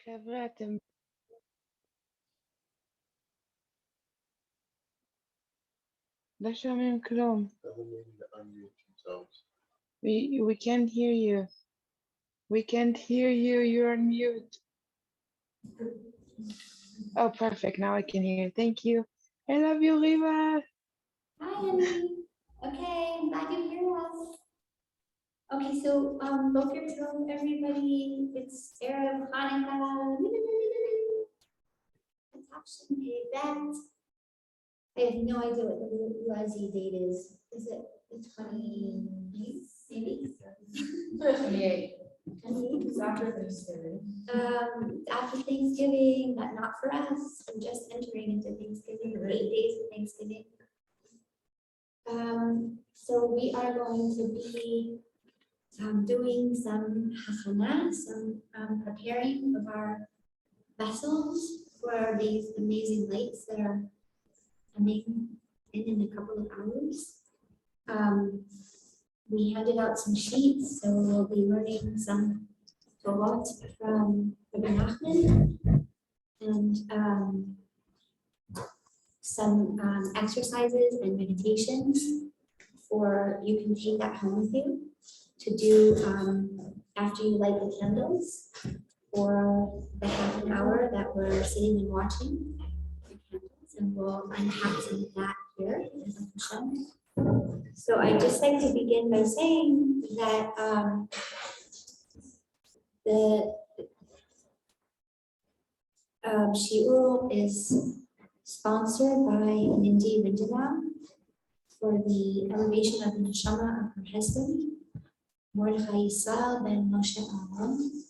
חבר'ה, אתם... לא שומעים כלום. We can't hear you. We can't hear you. You're on mute. Oh, perfect. Now I can hear. Thank you. I love you, Reva. Hi, honey. Okay, I'm glad you hear us. Okay, so Boker Tov, everybody. It's Erev Chanukah. It's actually a event. I have no idea what the Uazi date is. Is it the 28th, maybe? 28. 28th? It's after Thanksgiving. After Thanksgiving, but not for us. We're just entering into Thanksgiving, or 8 days of Thanksgiving. So we are going to be doing some hachana, some preparing of our vessels for these amazing lights that are coming in a couple of hours. We handed out some sheets, so we'll be learning some Torah from Rabbi Nachman and some exercises and meditations for you can take that home with you to do after you light the candles for the half an hour that we're sitting and watching the candles, and we'll unpack some of that here. So I'd just like to begin by saying that the shiur is sponsored by Mindy Rindenbaum for the elevation of the neshama of her husband, Mordechai Yisrael ben Moshe Aaron,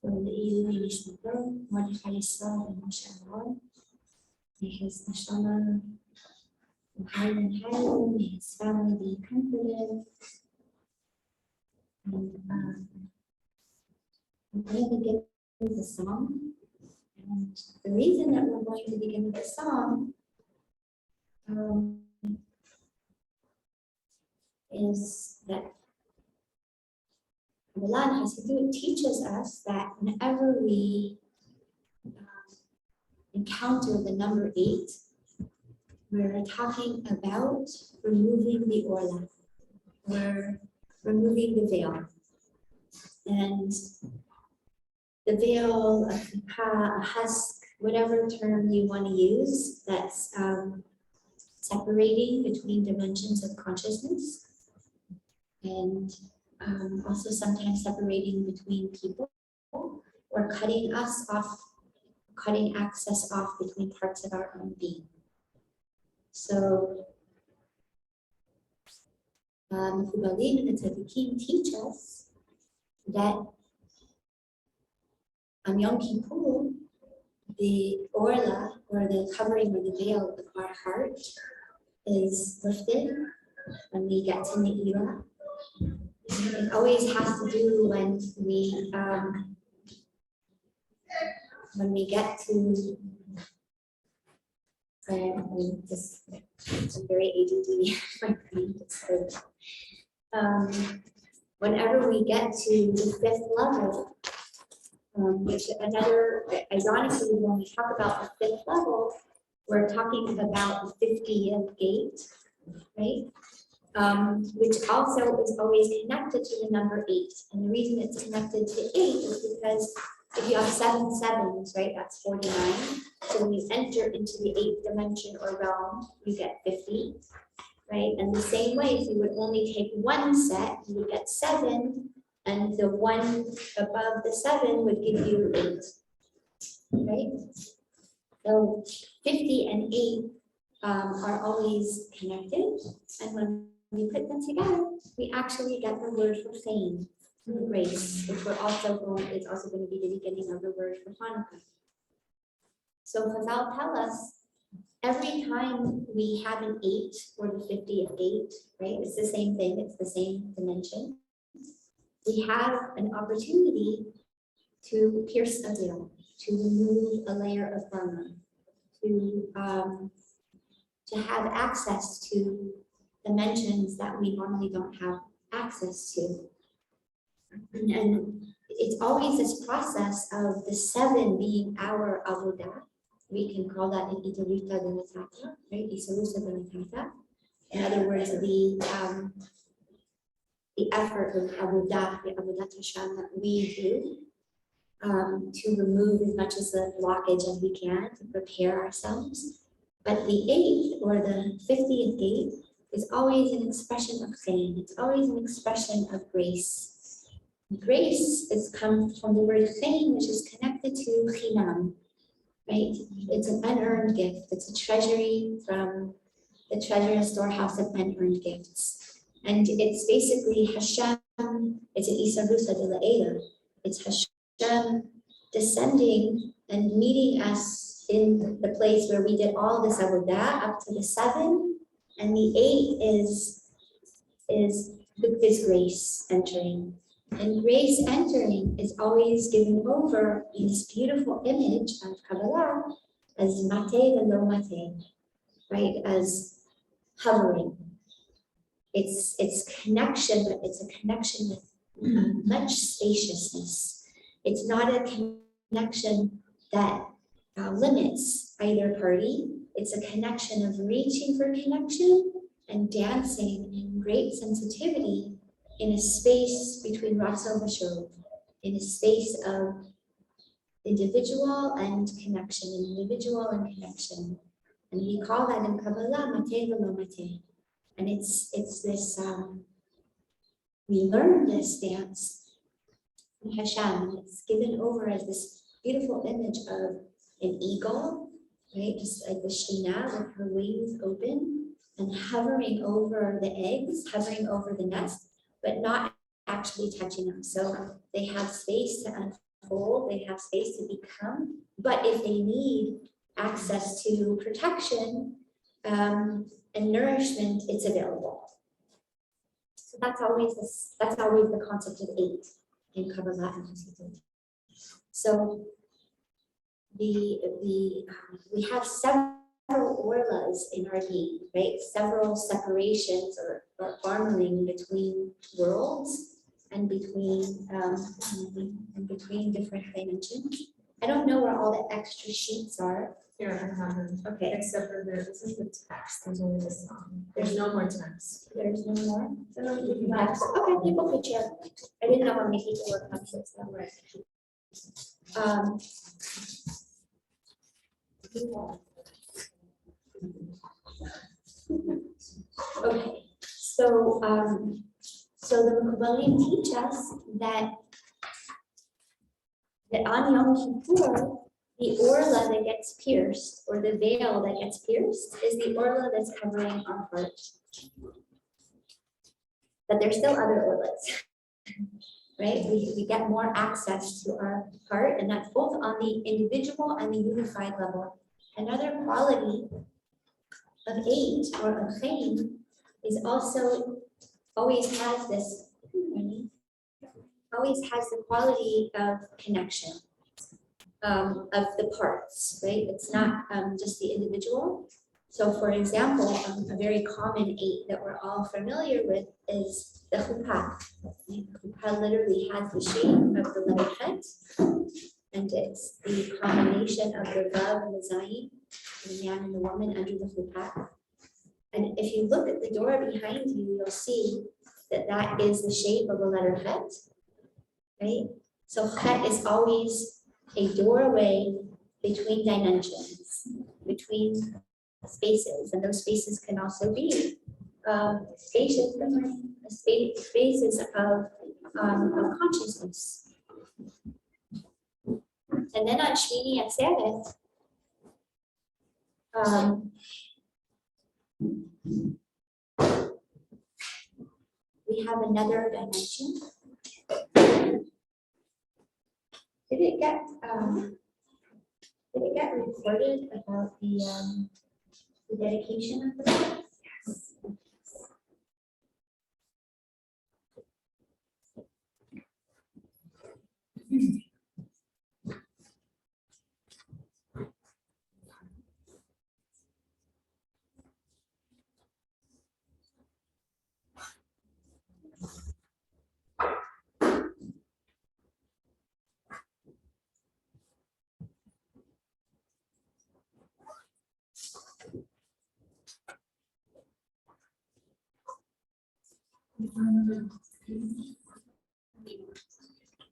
for the Ilui Nishmato, Mordechai Yisrael ben Moshe Aaron. May his neshama go higher and higher, may his family be comforted. And we're going to begin with a song. And the reason that we're going to begin with a song is that Kabbalah Hasidut teaches us that whenever we encounter the number 8, we're talking about removing the orla. We're removing the veil. And the veil, a kippah, a husk, whatever term you want to use, that's separating between dimensions of consciousness, and also sometimes separating between people, or cutting us off, cutting access off between parts of our own being. So, Mechubalim and the Tzaddikim teach us that on Yom Kippur, the orla, or the covering or the veil of our heart, is lifted when we get to Ne'ilah. It always has to do when we get to I'm very ADD. My brain gets hurt. Whenever we get to the 5th level, which another, ironically, when we talk about the 5th level, we're talking about the 50th gate, right? Which also is always connected to the number 8. And the reason it's connected to 8 is because if you have 7 sevens, right, that's 49. So when you enter into the 8th dimension or realm, you get 50, right? And the same way, if you would only take one set, you would get 7, and the one above the 7 would give you 8, right? So 50 and 8 are always connected, and when we put them together, we actually get the word for fame, grace, which it's also going to be the beginning of the word for Chanukah. So Chazal tell us every time we have an 8 or the 50th gate, right? It's the same thing, it's the same dimension. We have an opportunity to pierce a veil, to remove a layer of garment, to have access to dimensions that we normally don't have access to. And it's always this process of the 7 being our avodah. We can call that an itaruta denatata, right? Isarusa denatata. In other words, the effort of avodah, the avodat Hashem that we do to remove as much as the blockage as we can to prepare ourselves. But the 8th or the 50th gate is always an expression of chaim. It's always an expression of grace. Grace is comes from the word chaim, which is connected to chinam, right? It's an unearned gift. It's a treasury from the treasure and storehouse of unearned gifts. And it's basically Hashem, it's an Isarusa de la Eda. It's Hashem descending and meeting us in the place where we did all this avodah up to the 7, and the 8 is grace entering. And grace entering is always given over in this beautiful image of Kabbalah as mate velo mate, right? As hovering. It's connection, but it's a connection with much spaciousness. It's not a connection that limits either party. It's a connection of reaching for connection and dancing in great sensitivity in a space between Ratzo Vashov, in a space of individual and connection, individual and connection. And we call that in Kabbalah mate velo mate. And it's this, we learn this dance in Hashem. It's given over as this beautiful image of an eagle, right? Just like the Shekhinah with her wings open and hovering over the eggs, hovering over the nest, but not actually touching them. So they have space to unfold, they have space to become, but if they need access to protection, and nourishment, it's available. So that's always the concept of 8 in Kabbalah and Hasidut. So we have several orlas in our being, right? Several separations or armoring between worlds and between different dimensions. I don't know where all the extra sheets are. Here, I have them. Okay. Except for this is the text, there's only the song. There's no more text. There's no more. Yes. Okay, people could share. I didn't know how many people were coming, so it's not right. Okay, so the Mekubalim teach us that on Yom Kippur, the orla that gets pierced, or the veil that gets pierced, is the orla that's covering our heart. But there's still other orlas, right? We get more access to our heart, and that's both on the individual and the unified level. Another quality of 8 or of chaim is also always has the quality of connection. Of the parts, right? It's not just the individual. So for example, a very common 8 that we're all familiar with is the chuppah. The chuppah literally has the shape of the letter Het, and it's the combination of the Vav and the Zayin, the man and the woman under the chuppah. And if you look at the door behind you, you'll see that is the shape of the letter Het, right? So Het is always a doorway between dimensions, between spaces, and those spaces can also be spaces of consciousness. And then on Shmini Atzeret, we have another dimension. Did it get recorded about the dedication of the book? Yes.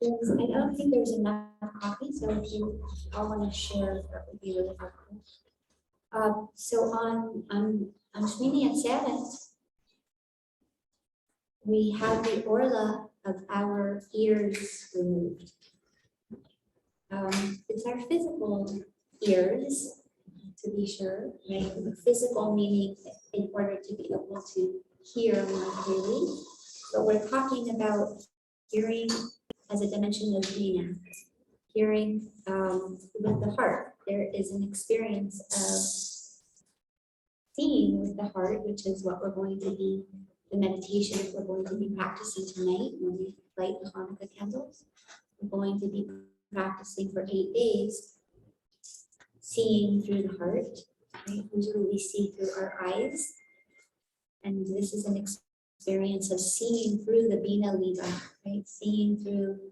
I don't think there's enough coffee, so if you all want to share, that would be really helpful. So on Shmini Atzeret, we have the orla of our ears removed. It's our physical ears, to be sure, right? Physical meaning in order to be able to hear more clearly. But we're talking about hearing as a dimension of Bina, hearing with the heart. There is an experience of seeing with the heart, which is what we're going to be, the meditation we're going to be practicing tonight when we light the Chanukah candles. We're going to be practicing for 8 days, seeing through the heart, right? Usually we see through our eyes. And this is an experience of seeing through the Bina Liba, right? Seeing through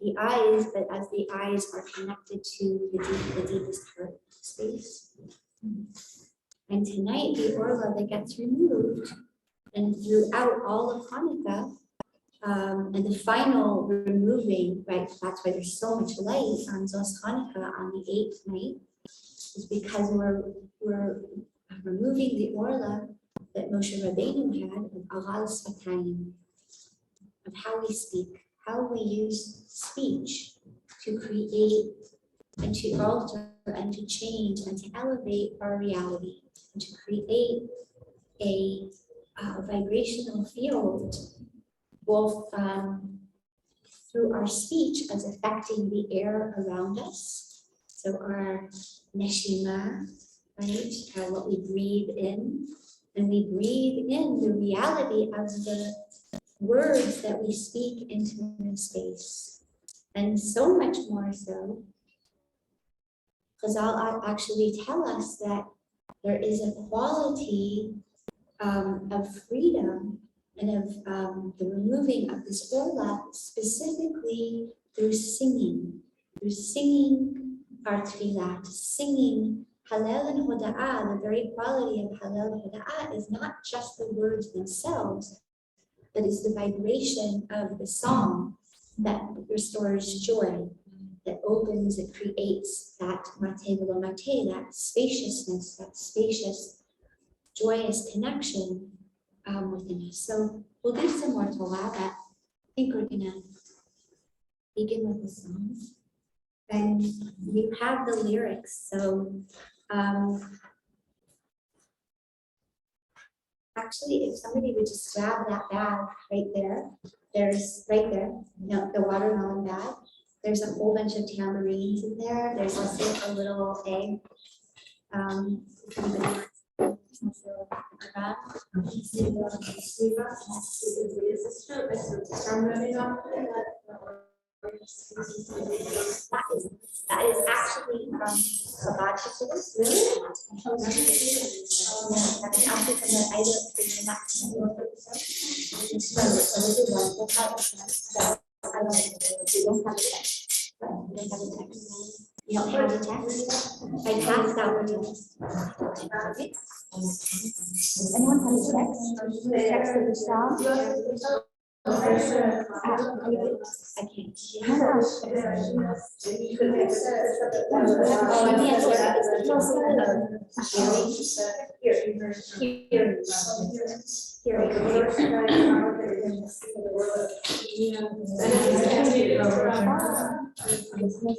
the eyes, but as the eyes are connected to the deepest heart space. And tonight, the orla that gets removed, and throughout all of Hanukkah, and the final removing, right? That's why there's so much light on Zos Hanukkah on the 8th night, is because we're removing the orla that Moshe Rabbeinu had of Agal Sfatayim, of how we speak, how we use speech to create and to alter and to change and to elevate our reality and to create a vibrational field, both through our speech as affecting the air around us. So our neshima, right, what we breathe in, and we breathe in the reality of the words that we speak into the space. And so much more so, Chazal actually tell us that there is a quality of freedom and of the removing of this orla specifically through singing our tefillah, singing Hallel and Hoda'ah. The very quality of Hallel and Hoda'ah is not just the words themselves, but is the vibration of the song that restores joy, that opens, it creates that mate v'lo mate, that spaciousness, that spacious, joyous connection within us. So we'll do some more Torah, but I think we're gonna begin with the song. And you have the lyrics, so actually, if somebody would just grab that bag right there, there's right there, the watermelon bag. There's a whole bunch of tambourines in there. There's also a little egg. That is actually from hibachi chickens. Really? That is actually from the idol You don't have the text? I passed out the text. Anyone have the text? The text of the song? I can't.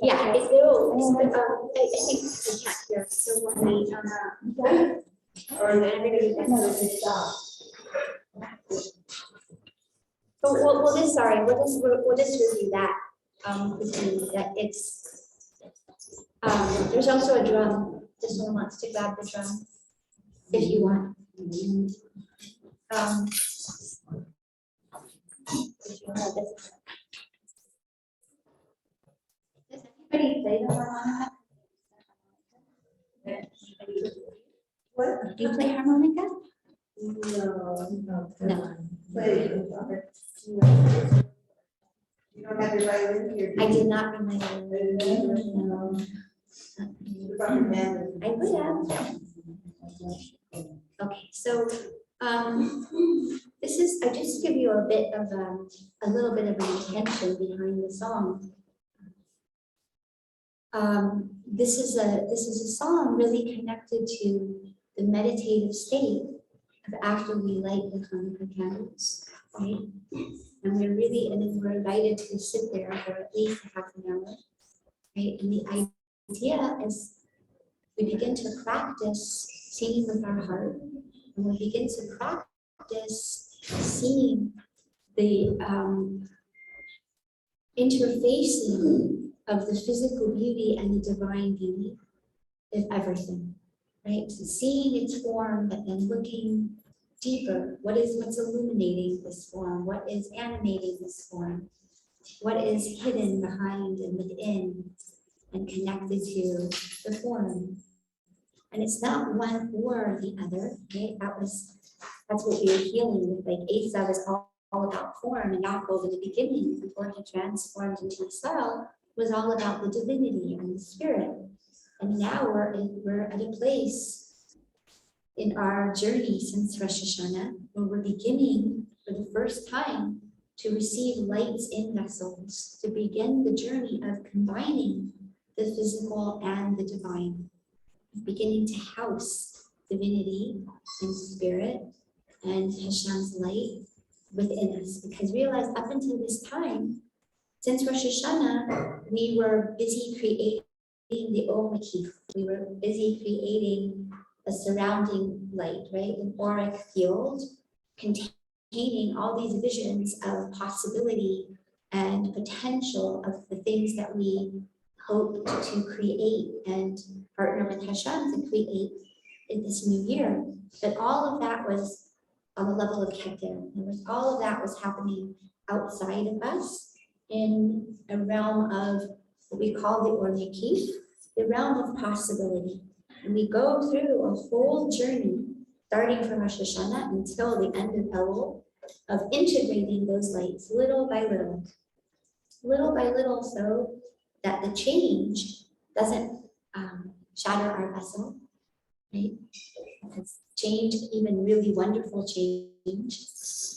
Yeah, it will. I think we can't hear. So when we or everybody Well, this, sorry, we'll just review that. That it's there's also a drum. This one wants to grab the drum if you want. If you have this. Does anybody play the harmonica? Do you play harmonica? No. You don't have your violin here? I did not bring my violin. No. I would have. Okay, so I just give you a little bit of an intention behind the song. This is a song really connected to the meditative state of after we light the Chanukah candles, right? And we're invited to sit there for at least a half an hour, right? And the idea is we begin to practice singing with our heart, and we begin to practice seeing the interfacing of the physical beauty and the divine beauty of everything, right? So seeing its form, but then looking deeper. What's illuminating this form? What is animating this form? What is hidden behind and within and connected to the form? And it's not one or the other, right? That's what we were healing with. Like Asa was all about form, and Yaakov in the beginning, before he transformed into Israel, was all about the divinity and the spirit. And now we're at a place in our journey since Rosh Hashanah where we're beginning for the first time to receive lights in vessels, to begin the journey of combining the physical and the divine, beginning to house divinity and spirit and Hashem's light within us. Because realize up until this time, since Rosh Hashanah, we were busy creating the Or Makif. We were busy creating a surrounding light, right? An auric field containing all these visions of possibility and potential of the things that we hope to create and partner with Hashem to create in this new year. But all of that was on the level of Keter. All of that was happening outside of us in a realm of what we call the Or Makif, the realm of possibility. And we go through a whole journey, starting from Rosh Hashanah until the end of Elul, of integrating those lights little by little, so that the change doesn't shatter our vessel, right? Because change, even really wonderful change,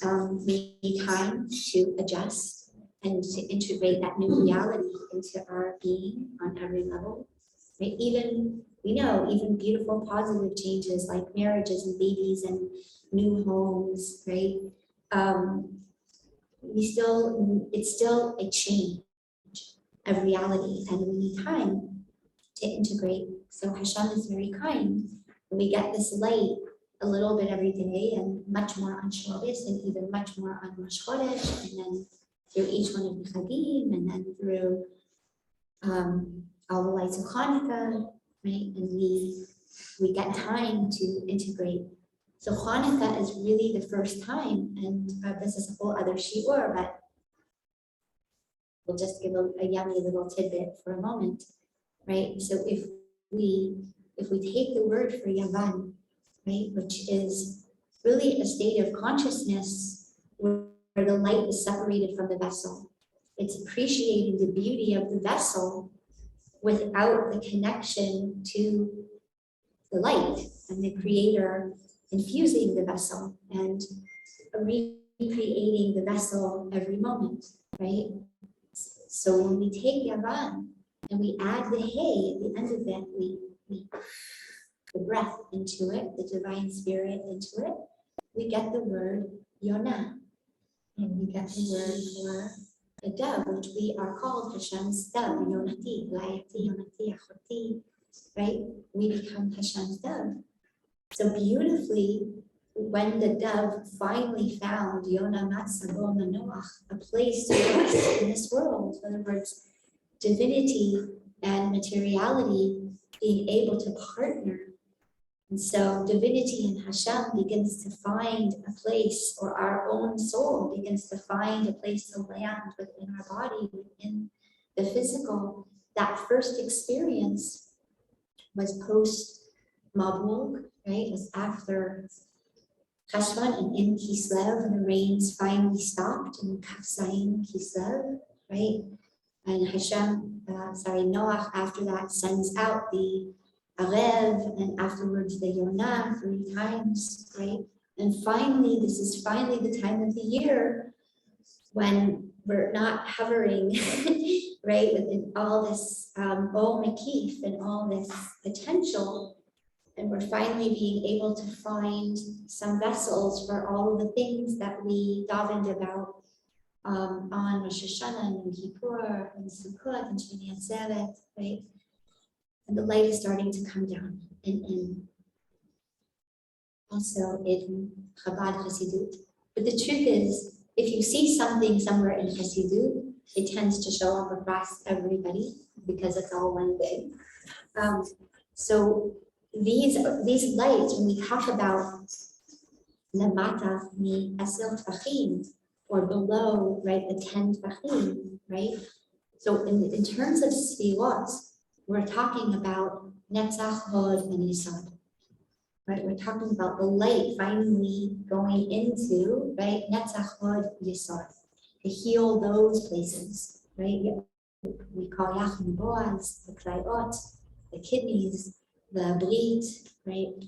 may need time to adjust and to integrate that new reality into our being on every level. Right? Even beautiful positive changes like marriages and babies and new homes, right? It's still a change of reality, and we need time to integrate. So Hashem is very kind. We get this light a little bit every day, and much more on Shabbos, and even much more on Rosh Chodesh, and then through each one of the Chagim, and then through all the lights of Chanukah, right? And we get time to integrate. So Chanukah is really the first time, and this is a whole other shiur, but we'll just give a yummy little tidbit for a moment, right? So if we take the word for Yavan, right, which is really a state of consciousness where the light is separated from the vessel. It's appreciating the beauty of the vessel without the connection to the light and the creator infusing the vessel and recreating the vessel every moment, right? So when we take Yavan and we add the Hey at the end of it, we the breath into it, the divine spirit into it, we get the word Yonah, and we get the word for a dove, which we are called Hashem's dove, Yonati, Layati, Yonati, Achoti, right? We become Hashem's dove. So beautifully, when the dove finally found Yonah Matzabo Manoach, a place to rest in this world, in other words, divinity and materiality being able to partner. And so divinity in Hashem begins to find a place, or our own soul begins to find a place to land within our body, within the physical. That first experience was post Mabul, right? It was after Cheshvan and in Kislev, and the rains finally stopped in Kafzayin Kislev, right? And Noach after that sends out the Arev, and afterwards the Yonah 3 times, right? And finally, this is finally the time of the year when we're not hovering, right, with all this makif and all this potential, and we're finally being able to find some vessels for all of the things that we davened about on Rosh Hashanah and Yom Kippur and Sukkot and Shmini Atzeret, right? And the light is starting to come down, and also in Chabad Hasidut. But the truth is, if you see something somewhere in Hasidut, it tends to show up across everybody because it's all one thing. So these lights, when we talk about lamata mi 10 tfachim, or below, right, the 10 tfachim, right? So in terms of sfirot, we're talking about netzach, hod, and yisod. Right, we're talking about the light finally going into, right, netzach, hod, yisod, to heal those places, right? We call yachim boaz, the klayot, the kidneys, the brit, right?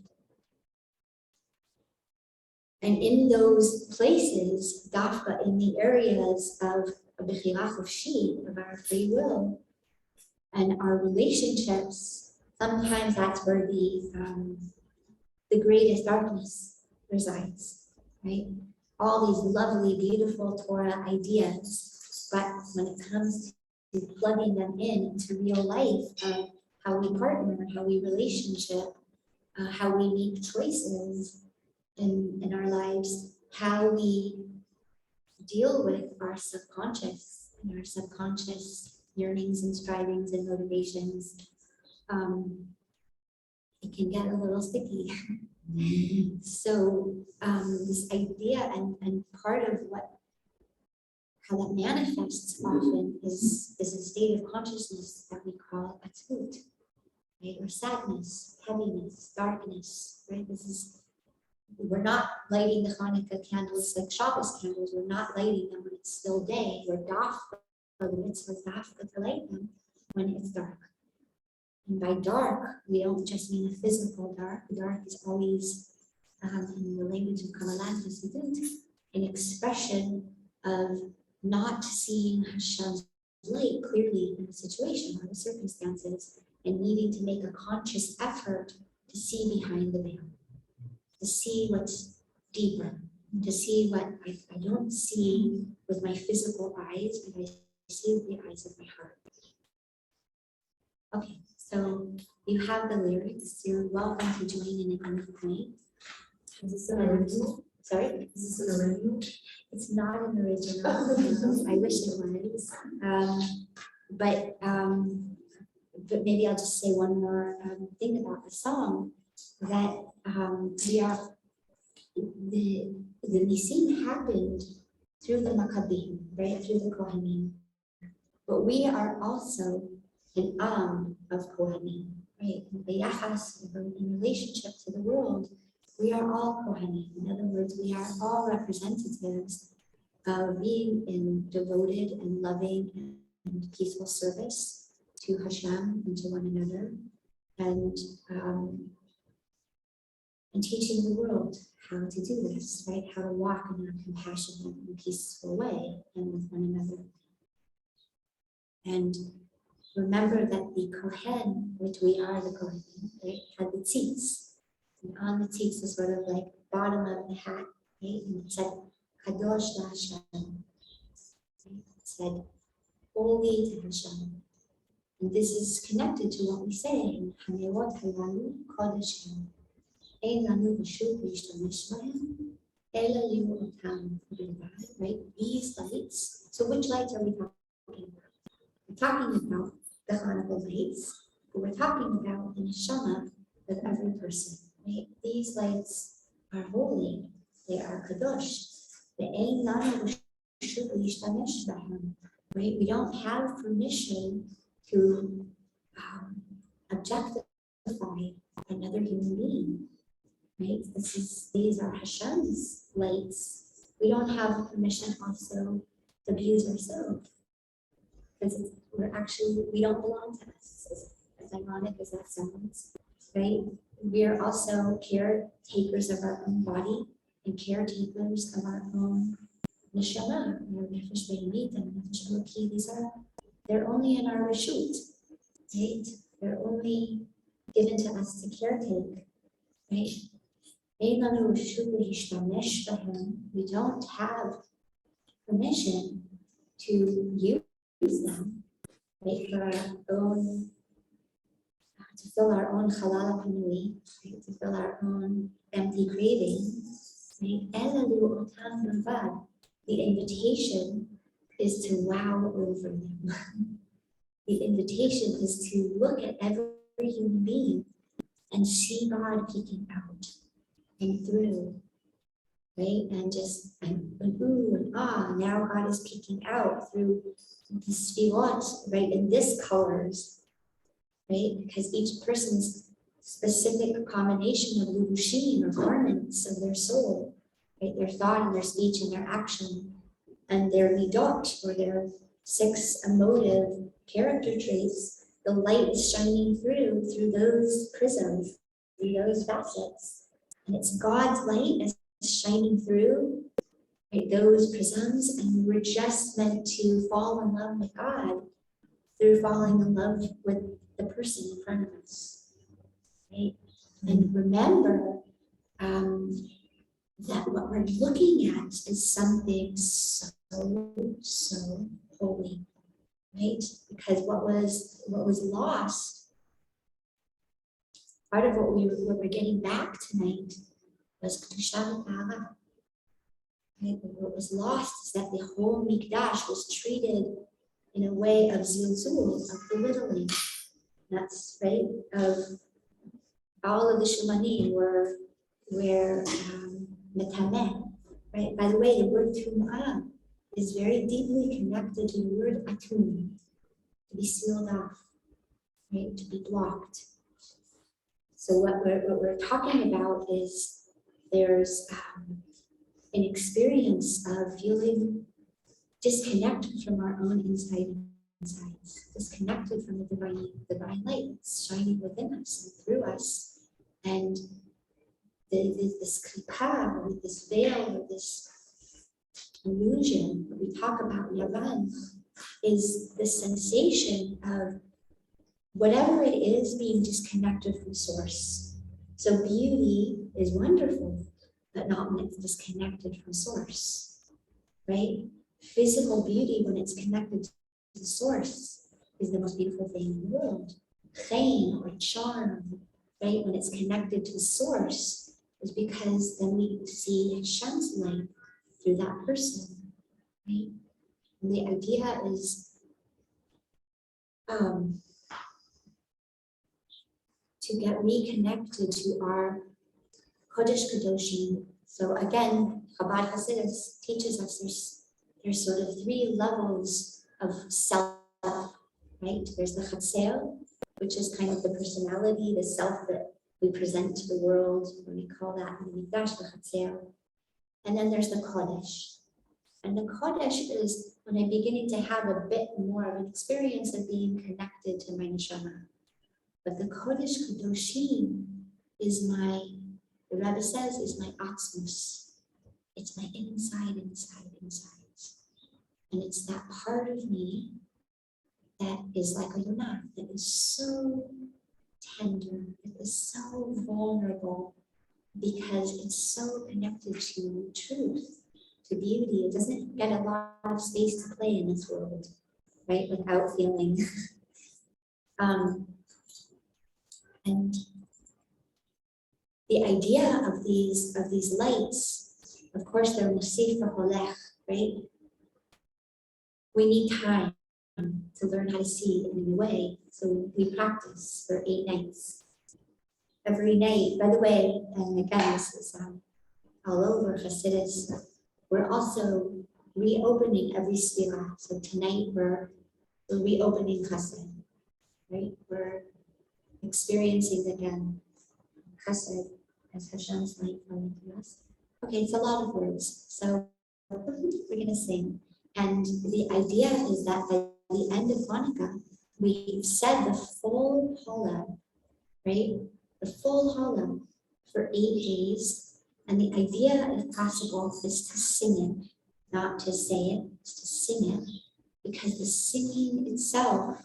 And in those places, dafka, in the areas of bechirah chofshi, of our free will, and our relationships, sometimes that's where the greatest darkness resides, right? All these lovely, beautiful Torah ideas, but when it comes to plugging them into real life of how we partner, how we relationship, how we make choices in our lives, how we deal with our subconscious and our subconscious yearnings and strivings and motivations, it can get a little sticky. So this idea and part of how that manifests often is a state of consciousness that we call atzvut, right? Or sadness, heaviness, darkness, right? We're not lighting the Chanukah candles like Shabbos candles. We're not lighting them when it's still day. We're dafka, the mitzvah is dafka to light them when it's dark. And by dark, we don't just mean a physical dark. Dark is always, in the language of Kabbalah, an expression of not seeing Hashem's light clearly in the situation or the circumstances, and needing to make a conscious effort to see behind the veil, to see what's deeper, to see what I don't see with my physical eyes, but I see with the eyes of my heart. Okay, so you have the lyrics. You're welcome to join in at any point. Is this an original? Sorry? Is this an original? It's not an original. I wish it was. But maybe I'll just say one more thing about the song, that the Nisim happened through the Maccabim, right, through the Kohanim. But we are also an of Kohanim, right? In relationship to the world, we are all Kohanim. In other words, we are all representatives of being in devoted and loving and peaceful service to Hashem and to one another, and teaching the world how to do this, right? How to walk in a compassionate and peaceful way and with one another. And remember that the Kohen, which we are the Kohen, right, had the tzitz. And on the tzitz was sort of like bottom of the hat, right? And it said, Kadosh to Hashem. Right? It said, holy to Hashem. And this is connected to what we say in Hanerot Halalu Kodesh Hem. Ein lanu b'shut l'ishtamesh b'hem, ela liu otam b'lvad, right? These lights. So which lights are we talking about? We're talking about the Hanukkah lights, but we're talking about the neshama of every person, right? These lights are holy. They are kadosh. The ein lanu b'shut l'ishtamesh b'hem, right? We don't have permission to objectify another human being. Right? These are Hashem's lights. We don't have permission also to abuse ourselves, because we don't belong to us. As ironic as that sounds, right? We are also caretakers of our own body and caretakers of our own neshama, our nefesh be'emit and nefesh eloki. They're only in our reshut, right? They're only given to us to caretake, right? We don't have permission to use them, right, for our own, to fill our own halal pinui, right, to fill our own empty craving, right? The invitation is to wow over them. The invitation is to look at every human being and see God peeking out and through, right? And just, and ooh, and ah, now God is peeking out through the sfirot, right? In this colors, right? Because each person's specific combination of lubushim or garments of their soul, right? Their thought and their speech and their action and their midot or their 6 emotive character traits, the light is shining through those prisms, through those facets. And it's God's light is shining through, right, those prisms, and we're just meant to fall in love with God through falling in love with the person in front of us, right? And remember that what we're looking at is something so holy, right? Because what was lost, part of what we're getting back tonight was kedusha v'tahava. Right? What was lost is that the whole mikdash was treated in a way of zilzul, of belittling. That's right, of all of the shumanim were metameh. Right? By the way, the word tum'ah is very deeply connected to the word atum, to be sealed off, right? To be blocked. So what we're talking about is there's an experience of feeling disconnected from our own insides, disconnected from the divine light that's shining within us and through us. And this klipa, with this veil, with this illusion that we talk about, yavan, is the sensation of whatever it is being disconnected from source. So beauty is wonderful, but not when it's disconnected from source, right? Physical beauty, when it's connected to the source, is the most beautiful thing in the world. Chaim or charm, right? When it's connected to the source, is because then we see Hashem's light through that person, right? And the idea is to get reconnected to our Kodesh Kadoshim. So again, Chabad Hasidus teaches us there's sort of 3 levels of self, right? There's the Chatzel, which is kind of the personality, the self that we present to the world, when we call that in the Mikdash, the Chatzel. And then there's the Kodesh. And the Kodesh is when I'm beginning to have a bit more of an experience of being connected to my neshama. But the Kodesh Kadoshim is the Rebbe says, is my atzmus. It's my inside. And it's that part of me that is like a yonah, that is so tender, that is so vulnerable, because it's so connected to truth, to beauty. It doesn't get a lot of space to play in this world, right, without feeling. And the idea of these lights, of course, they're musif v'holech, right? We need time to learn how to see in a new way, so we practice for 8 nights. Every night, by the way, and again, this is all over Hasidus, we're also reopening every sfira. So tonight we're reopening Chesed, right? We're experiencing again Chesed as Hashem's light flowing through us. Okay, it's a lot of words, so we're gonna sing. And the idea is that by the end of Hanukkah, we've said the full Hallel, right? The full Hallel for 8 days, And the idea, if possible, is to sing it, not to say it, it's to sing it, because the singing itself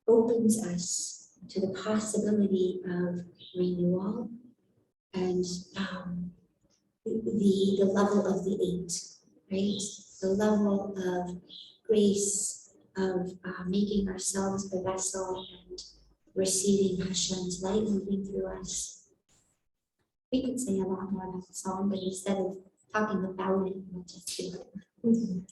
opens us to the possibility of renewal and the level of the 8, right? The level of grace, of making ourselves the vessel and receiving Hashem's light moving through us. We could say a lot more about the song, but instead of talking about it, we'll just do it.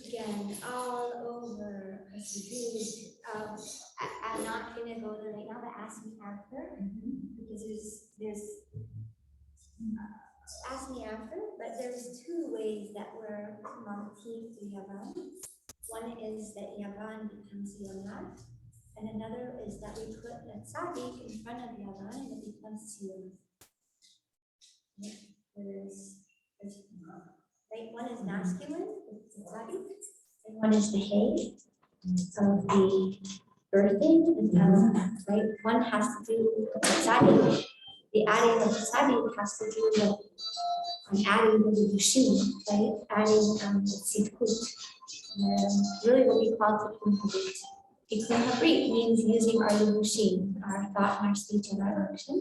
Again, all over, as we do. I'm not gonna go there right now, but ask me after, because there's ask me after, but there's two ways that we're motif to Yavan. One is that Yavan becomes Yonah, and another is that we put a tzaddik in front of Yavan and it becomes Tziyun. There's right, one is masculine, it's a tzaddik, and one is the hay of the birthing, right? One has to do with the tzaddik. The adding of the tzaddik has to do with adding the Lushim, right? Adding the Tzidkut. Really what we call Tikkun Habrit. Tikkun Habrit means using our Lushim, our thought and our speech and our action,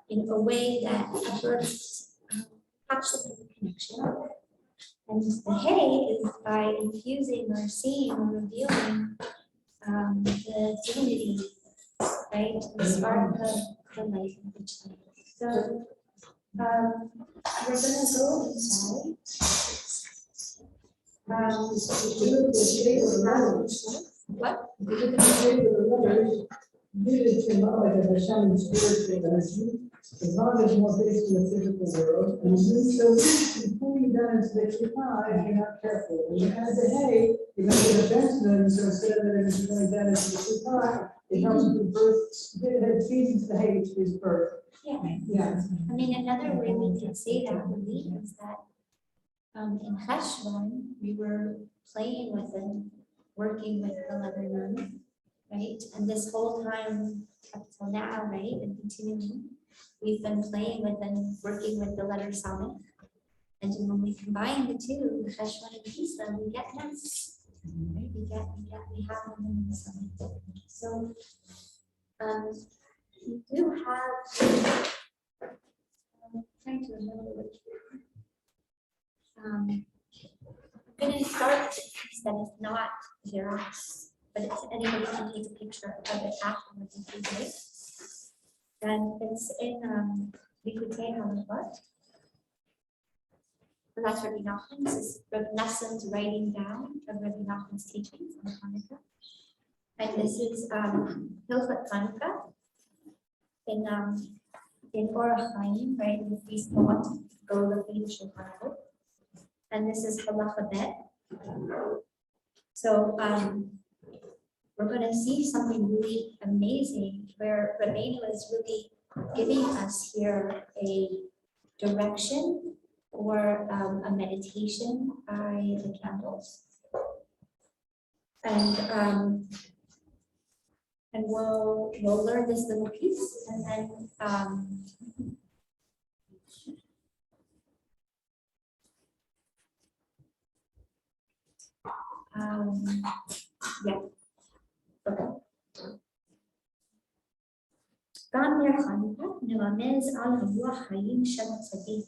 in a way that first touches the connection. And the hay is by infusing or seeing or revealing the divinity, right? The spark of the life of each other. So we're gonna go inside. What? As long as more based in the physical world, and so before you get into the Shema, if you're not careful, when you add the hay, you're going to get a Benjamin, so instead of it going down into the Shema, it helps with birth, it feeds into the hay, which is birth. Yeah. Yeah. I mean, another way we can say that would be is that in Cheshvan, we were playing with it, working with the letter nun, right? And this whole time up till now, right, and continuing, we've been playing with and working with the letter Samech. And when we combine the two, the Cheshvan and Kislev, we get Nes. Right? We have them in the Samech. So we do have, I'm trying to remember which I'm going to start with a piece that is not Xerox, but it's anybody can take a picture of it afterwards if you like. And it's in Likutei Halachot. And that's Rabbi Nachman's. This is Rabbi Nassim's writing down of Rabbi Nachman's teachings on Chanukah. And this is Hilchot Chanukah in Orach Chaim, right? In the feast thought, go look at the Shulchan Aruch. And this is Halacha Bet. So we're going to see something really amazing where Rabbeinu is really giving us here a direction or a meditation by the candles. And we'll learn this little piece and then yeah. Okay. גם לחנוכה נרמז על רוח חיים של צדיק.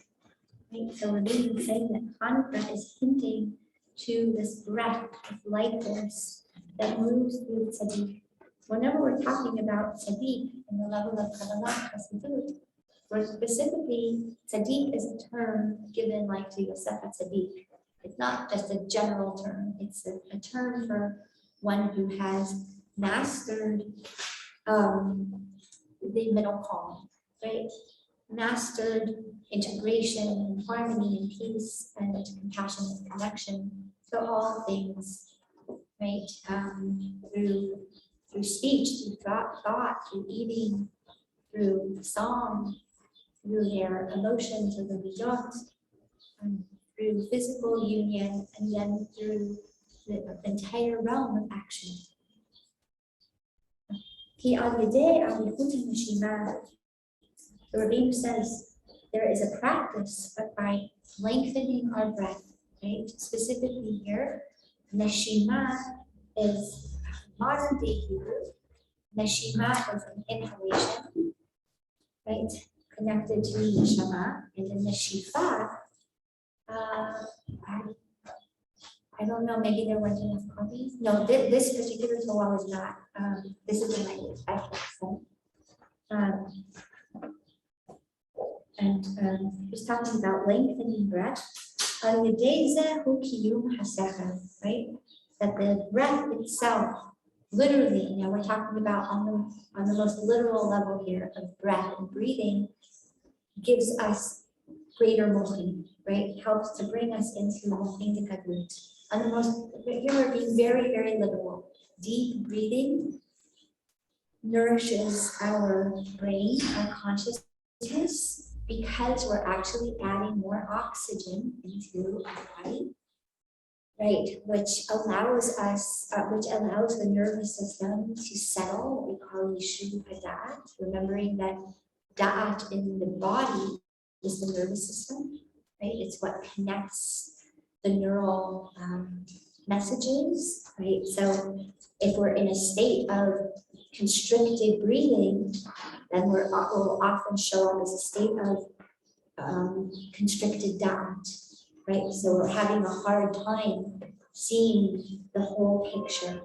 So Rabbeinu is saying that Chanukah is hinting to this breath of life force that moves through tzaddik. Whenever we're talking about tzaddik in the level of Kabbalah, we're specifically, tzaddik is a term given like to Yosef tzaddik. It's not just a general term, it's a term for one who has mastered the middle calm, right? Mastered integration and harmony and peace and compassion and connection to all things, right? Through speech, through thought, through eating, through song, through their emotions or the midot, through physical union, and then through the entire realm of action. The Rabbeinu says there is a practice, but by lengthening our breath, right? Specifically here, neshima is modern day Hebrew. Neshima is an inhalation, right? Connected to neshama, and then neshifa. I don't know, maybe there weren't enough copies. No, this particular Torah is not. This is the 95%. And he's talking about lengthening breath. right? That the breath itself, literally, now we're talking about on the most literal level here of breath and breathing, gives us greater mochin, right? Helps to bring us into mochin de kadut. On the most, here we're being very, very literal. Deep breathing nourishes our brain, our consciousness, because we're actually adding more oxygen into our body, right? Which allows the nervous system to settle, what we call yishuv hadat, remembering that da'at in the body is the nervous system, right? It's what connects the neural messages, right? So if we're in a state of constricted breathing, then will often show up as a state of constricted da'at, right? So we're having a hard time seeing the whole picture,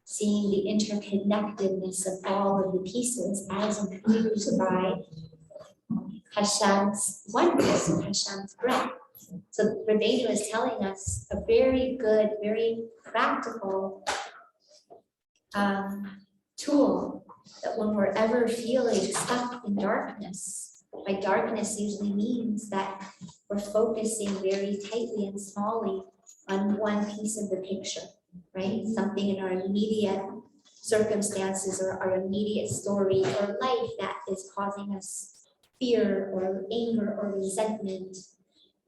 seeing the interconnectedness of all of the pieces as infused by Hashem's oneness and Hashem's breath. So Rabbeinu is telling us a very good, very practical tool that when we're ever feeling stuck in darkness, by darkness usually means that we're focusing very tightly and smallly on one piece of the picture, right? Something in our immediate circumstances or our immediate story or life that is causing us fear or anger or resentment,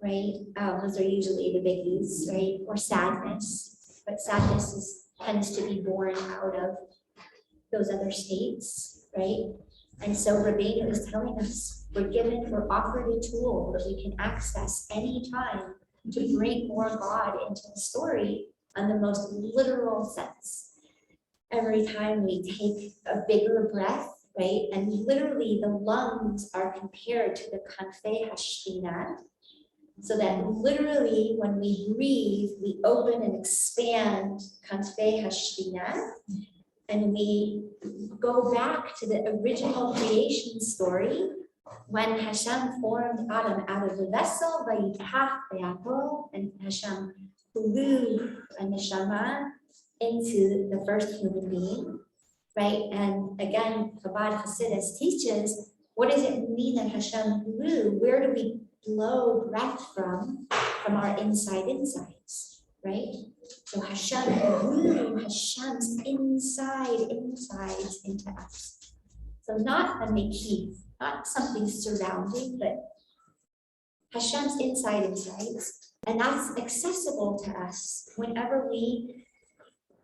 right? Those are usually the biggies, right? Or sadness, but sadness tends to be born out of those other states, right? And so Rabbeinu is telling us we're offered a tool that we can access anytime to bring more God into the story on the most literal sense. Every time we take a bigger breath, right? And literally the lungs are compared to the kanfei hashchina, so that literally when we breathe, we open and expand kanfei hashchina, and we go back to the original creation story when Hashem formed Adam out of the vessel, and Hashem blew a neshama into the first human being, right? And again, Chabad Hasidus teaches, what does it mean that Hashem blew? Where do we blow breath from our insides, right? So Hashem blew Hashem's insides into us. So not a makif, not something surrounding, but Hashem's insides. And that's accessible to us whenever we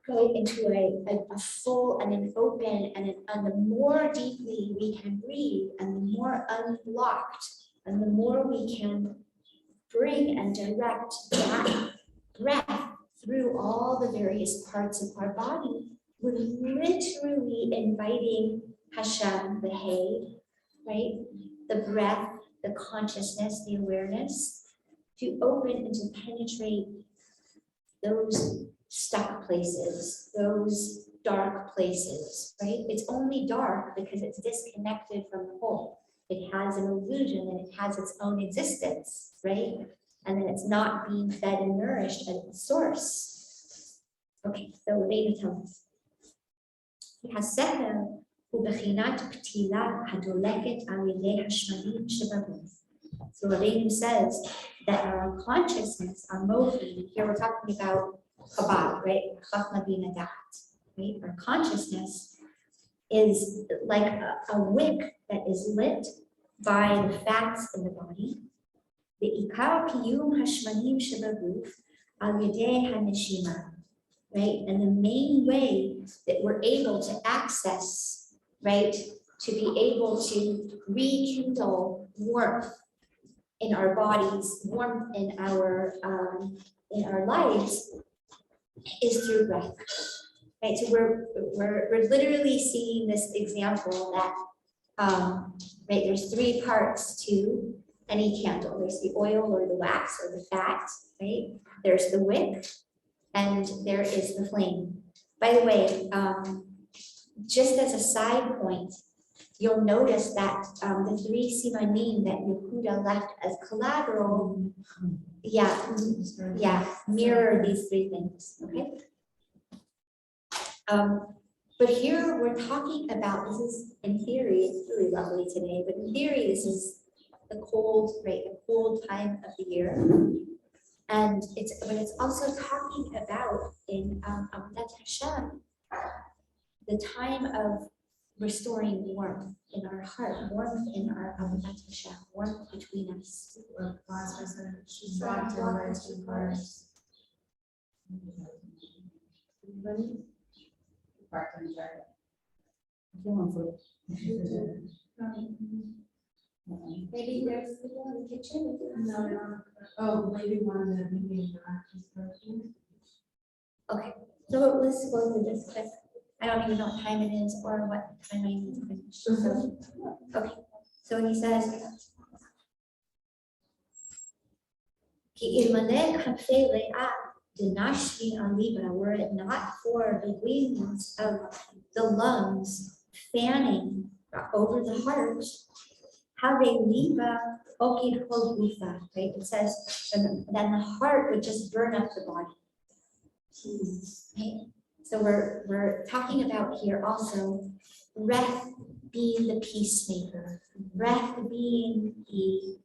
go into a full and an open and the more deeply we can breathe and the more unblocked and the more we can bring and direct that breath through all the various parts of our body, we're literally inviting Hashem, the Hay, right? The breath, the consciousness, the awareness, to open and to penetrate those stuck places, those dark places, right? It's only dark because it's disconnected from the whole. It has an illusion and it has its own existence, right? And then it's not being fed and nourished at its source. Okay, so Rabbeinu tells us. So Rabbeinu says that our consciousness, our mochi, here we're talking about Chabad, right? Chachma bina da'at, right? Our consciousness is like a wick that is lit by the fats in the body. The ikar kiyum hashmanim shebaguf al yedei haneshima, right? And the main way that we're able to access, right, to be able to rekindle warmth in our bodies, warmth in our lives, is through breath. Right, so we're literally seeing this example that right, there's three parts to any candle. There's the oil or the wax or the fat, right? There's the wick, and there is the flame. By the way, just as a side point, you'll notice that the three simanim that Yehuda left as collateral, mirror these three things, okay? But here we're talking about, this is in theory, it's really lovely today, but in theory, this is the cold time of the year. And it's also talking about in Avodat Hashem, the time of restoring warmth in our heart, warmth in our Avodat Hashem, warmth between us. Maybe there's people in the kitchen. No. Oh, maybe one of them, maybe not. Okay, so let's go through this quick. I don't even know what time it is or what time I need to finish. So, okay, so he says, Ki ilmane kafei le'ah denashvi aliba, were it not for the wings of the lungs fanning over the heart, how they liba okid hogufa, right? It says, and then the heart would just burn up the body. Okay. So we're talking about here also breath being the peacemaker, breath being the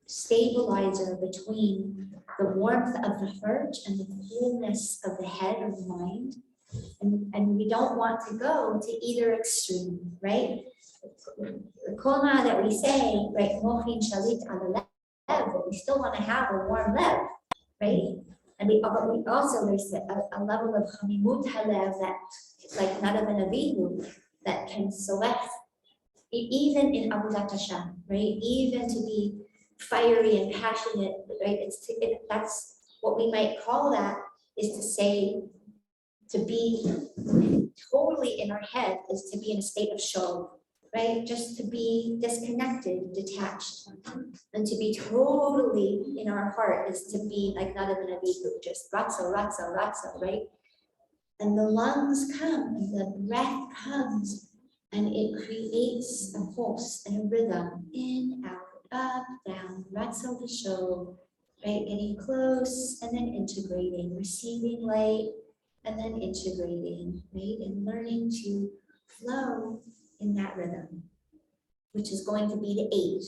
stabilizer between the warmth of the heart and the coolness of the head or the mind. And we don't want to go to either extreme, right? The kona that we say, right, mochin shalit al lev, but we still want to have a warm lev, right? And we also, there's a level of chamimut halev that, like Nadav and Avihu, that can select, even in Avodat Hashem, right? Even to be fiery and passionate, right? That's what we might call that, is to say, to be totally in our head is to be in a state of show, right? Just to be disconnected, detached. And to be totally in our heart is to be like Nadav and Avihu, just ratza, right? And the lungs come, and the breath comes, and it creates a pulse and a rhythm, in, out, up, down, ratza the show, right? Getting close and then integrating, receiving light and then integrating, right? And learning to flow in that rhythm, which is going to be the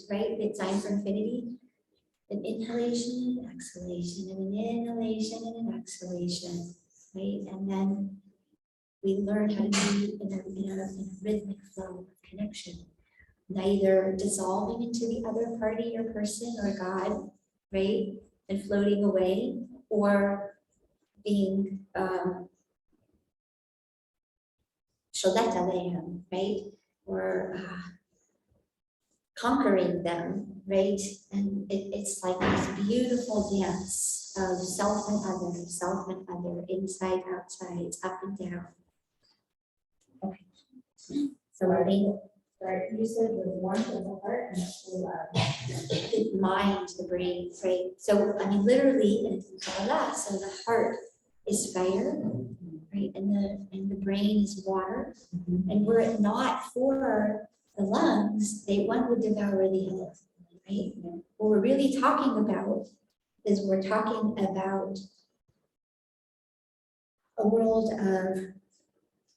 8, right? The sign for infinity. An inhalation, an exhalation, and an inhalation and an exhalation, right? And then we learn how to be in a rhythmic flow of connection, neither dissolving into the other party or person or God, right? And floating away, or being sholet aleichem, right? Or conquering them, right? And it's like this beautiful dance of self and other, inside, outside, up and down. Okay. So we're being, Right, you said the warmth of the heart and the mind, the brain, right? So I mean, literally, and it's Kabbalah, so the heart is fire, right? And the brain is water. And were it not for the lungs, one would devour the other, right? What we're really talking about is we're talking about a world of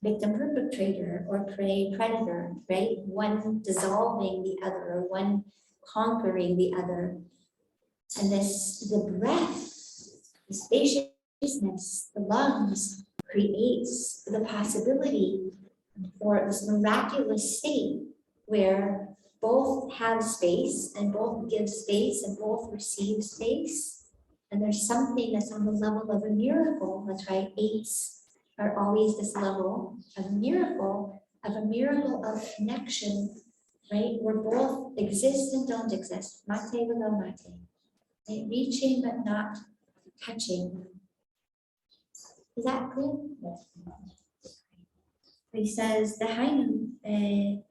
victim perpetrator or prey predator, right? One dissolving the other, or one conquering the other. And the breath, the spaciousness, the lungs creates the possibility for this miraculous state where both have space and both give space and both receive space. And there's something that's on the level of a miracle. That's why 8s are always this level of a miracle of connection, right? Where both exist and don't exist. Mate velo mate. Right? Reaching but not touching. Is that clear? Yes. He says, the hainu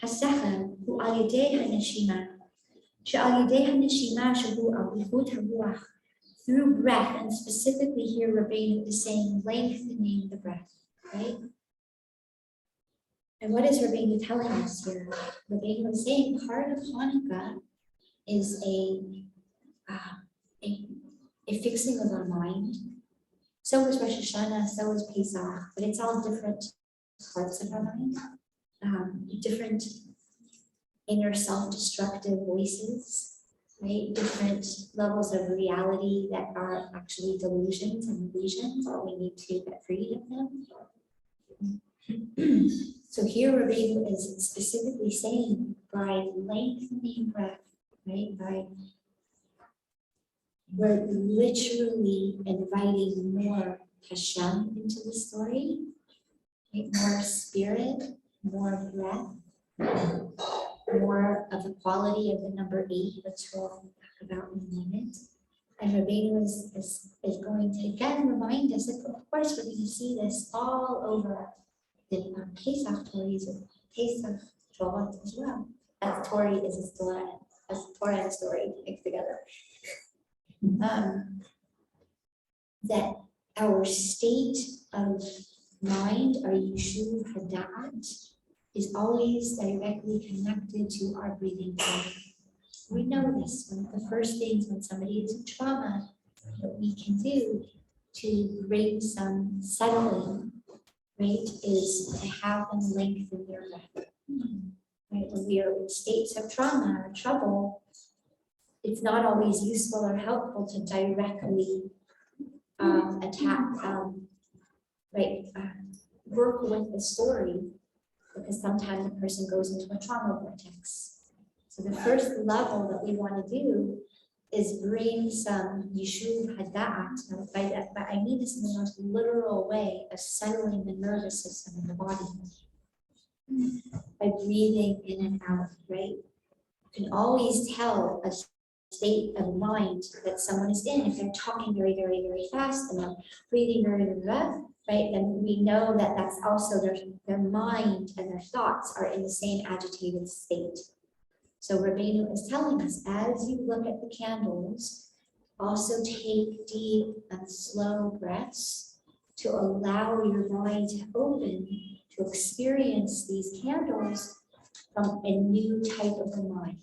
hasechel hu al yedei haneshima, she'al yedei haneshima shehu avichut haruach. Through breath, and specifically here, Rabbeinu is saying lengthening the breath, right? And what is Rabbeinu telling us here? Rabbeinu is saying part of Chanukah is a fixing of our mind. So is Rosh Hashanah, so is Pesach, but it's all different parts of our mind, different inner self-destructive voices, right? Different levels of reality that are actually delusions and illusions, but we need to get free of them. So here Rabbeinu is specifically saying by lengthening breath, right? We're literally inviting more Hashem into the story, right? More spirit, more breath, more of the quality of the number 8, which we'll talk about in a moment. And Rabbeinu is going to again remind us that, of course, we're going to see this all over the Pesach stories of Pesach Torah as well. As Torah is a story, as Torah and story mixed together. That our state of mind, our Yishuv Hadat, is always directly connected to our breathing pattern. We know this. One of the first things when somebody is in trauma that we can do to bring some settling, right, is to have them lengthen their breath. Right, when we are in states of trauma or trouble, it's not always useful or helpful to directly work with the story, because sometimes the person goes into a trauma vortex. So the first level that we want to do is bring some Yishuv Hadat. By that, but I mean this in the most literal way of settling the nervous system in the body by breathing in and out, right? You can always tell a state of mind that someone is in if they're talking very, very, very fast and they're breathing very, very fast, right? Then we know that that's also their mind and their thoughts are in the same agitated state. So Rabbeinu is telling us, as you look at the candles, also take deep and slow breaths to allow your mind to open, to experience these candles from a new type of a mind.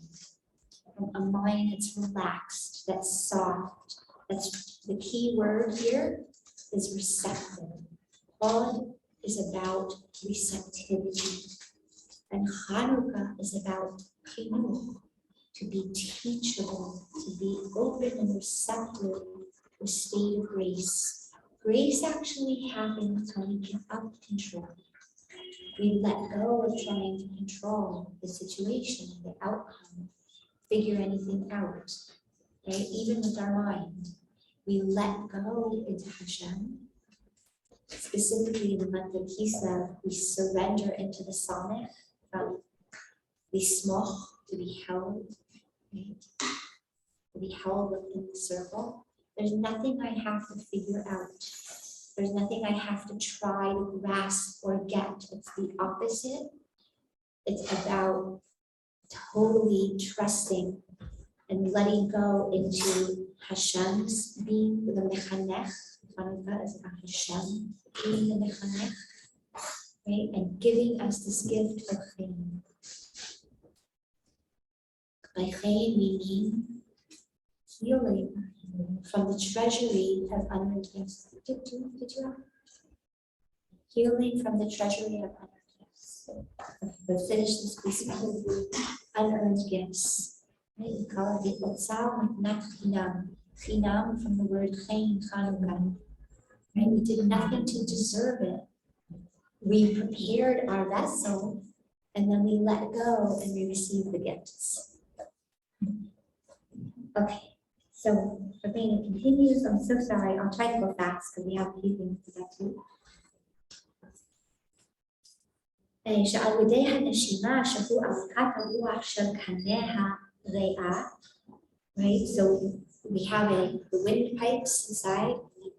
From a mind that's relaxed, that's soft. That's the key word here is receptive. God is about receptivity. And Chanukah is about chinuch, to be teachable, to be open and receptive to a state of grace. Grace actually happens when we give up control. We let go of trying to control the situation, the outcome, figure anything out, right? Even with our mind, we let go into Hashem. Specifically in the month of Kislev, we surrender into the Samech, from the smoch, to be held, right? To be held within the circle. There's nothing I have to figure out. There's nothing I have to try to grasp or get. It's the opposite. It's about totally trusting and letting go into Hashem's being the Mechanech. Chanukah is about Hashem being the Mechanech, right? And giving us this gift of Chaim. By Chaim we mean healing from the treasury of unearned gifts. Did you have? Healing from the treasury of unearned gifts. We'll finish this piece of unearned gifts. Right? We call it the Otzal Matnat Chinam. Chinam from the word Chaim, Chanukah. Right? We did nothing to deserve it. We prepared our vessel and then we let go and we received the gifts. Okay, so Rabbeinu continues. I'm so sorry. I'll try to go fast because we have a few things to get to. Right, so we have the wind pipes inside, we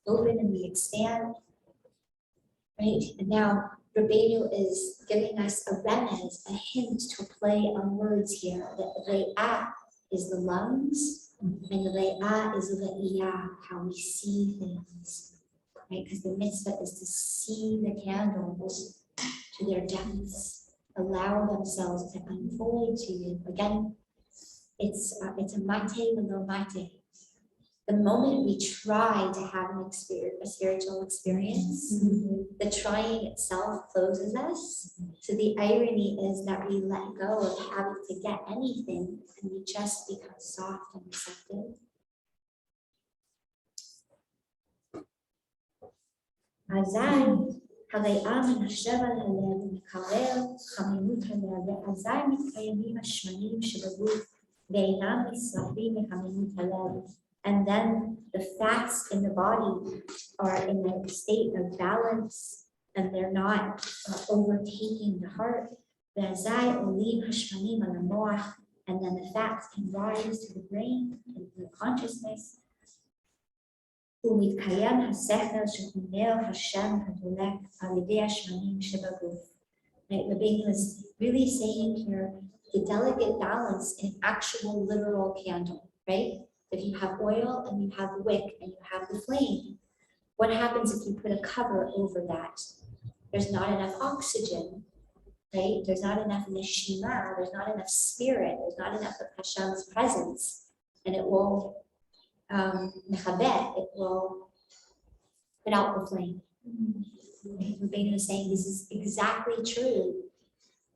open and we expand. Right, and now Rabbeinu is giving us a remez, a hint to play on words here. That Re'ah is the lungs, and Re'ah is Re'iyah, how we see things. Right, because the mitzvah is to see the candles, to their depths. Allow themselves to unfold to you. Again, it's a mate with no mate. The moment we try to have a spiritual experience, the trying itself closes us. So the irony is that we let go of having to get anything and we just become soft and receptive. Azai, Havayam Nasheva Halev Mikalel, Hamimut Halev, Azai Mitkayamim Ashmanim Shibagut, Ve'inam Misrafim Hamimut Halev. And then the fats in the body are in a state of balance and they're not overtaking the heart. And then the fats can rise to the brain and the consciousness. Right? Rabbeinu is really saying here the delicate balance in actual literal candle, right? If you have oil and you have the wick and you have the flame, what happens if you put a cover over that? There's not enough oxygen, right? There's not enough neshima, there's not enough spirit, there's not enough of Hashem's presence, and it will it will put out the flame. Right? Rabbeinu is saying this is exactly true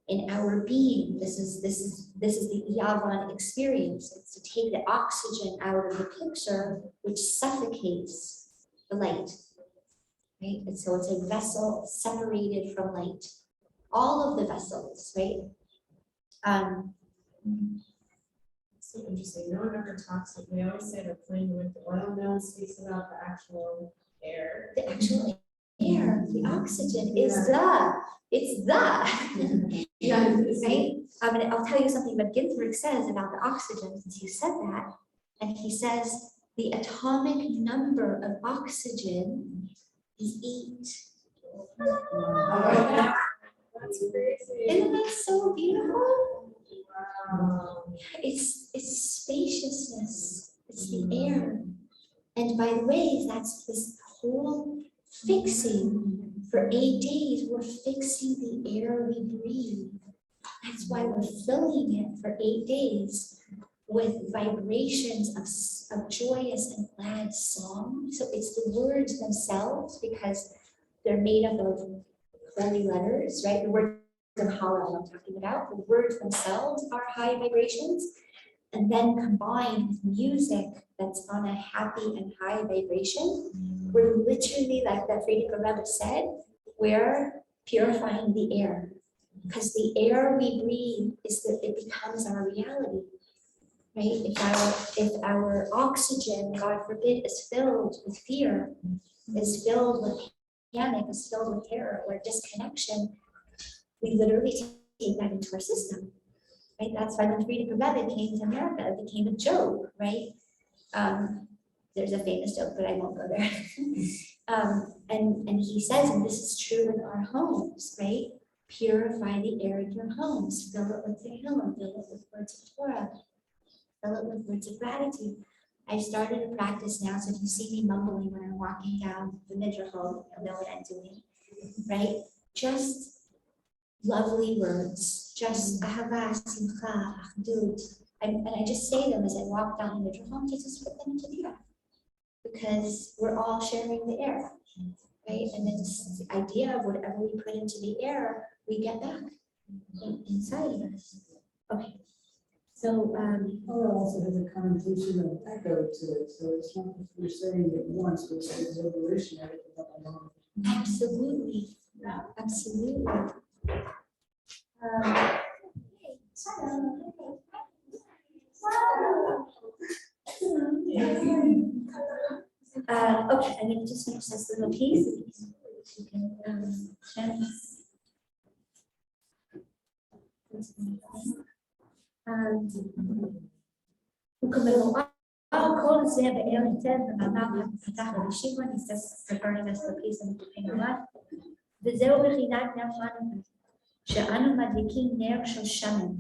in our being. This is the Yavan experience. It's to take the oxygen out of the picture, which suffocates the light. Right? And so it's a vessel separated from light. All of the vessels, right? So interesting. No one ever talks. We always say the flame with the oil. No one speaks about the actual air. The actual air, the oxygen is it's the. Right? I'll tell you something what Ginsburg says about the oxygen, since you said that. And he says the atomic number of oxygen is 8. That's crazy. Isn't that so beautiful? Wow. It's spaciousness. It's the air. And by the way, that's this whole fixing. For 8 days, we're fixing the air we breathe. That's why we're filling it for 8 days with vibrations of joyous and glad song. So it's the words themselves, because they're made up of holy letters, right? The words in Hallel I'm talking about, the words themselves are high vibrations, and then combined with music that's on a happy and high vibration, we're literally, like that Frierdiker Rebbe said, we're purifying the air. Because the air we breathe it becomes our reality, right? If our oxygen, God forbid, is filled with fear, is filled with panic, is filled with terror or disconnection, we literally take that into our system, right? That's why when Frierdiker Rebbe came to America, it became a joke, right? There's a famous joke, but I won't go there. And he says, and this is true in our homes, right? Purify the air in your homes, fill it with Tehillim, fill it with words of Torah, fill it with words of gratitude. I've started a practice now, so if you see me mumbling when I'm walking down the Midrash, you'll know what I'm doing, right? Just lovely words, just ahava, simcha, achdut. And I just say them as I walk down the Midrash, to just put them into the air. Because we're all sharing the air, right? And it's the idea of whatever we put into the air, we get back inside of us. Okay, so Torah also has a connotation of echo to it, so it's not if we're saying it once, but it's reverberation of it. absolutely, absolutely. Okay, I'm going to just finish this little piece. You can chance. כל זה באר היטב במאמר פתח רבי שמעון, he's just referring us to a piece in the Bible. וזהו בחינת נר חנוכה, שאנו מדליקים נר של שמן.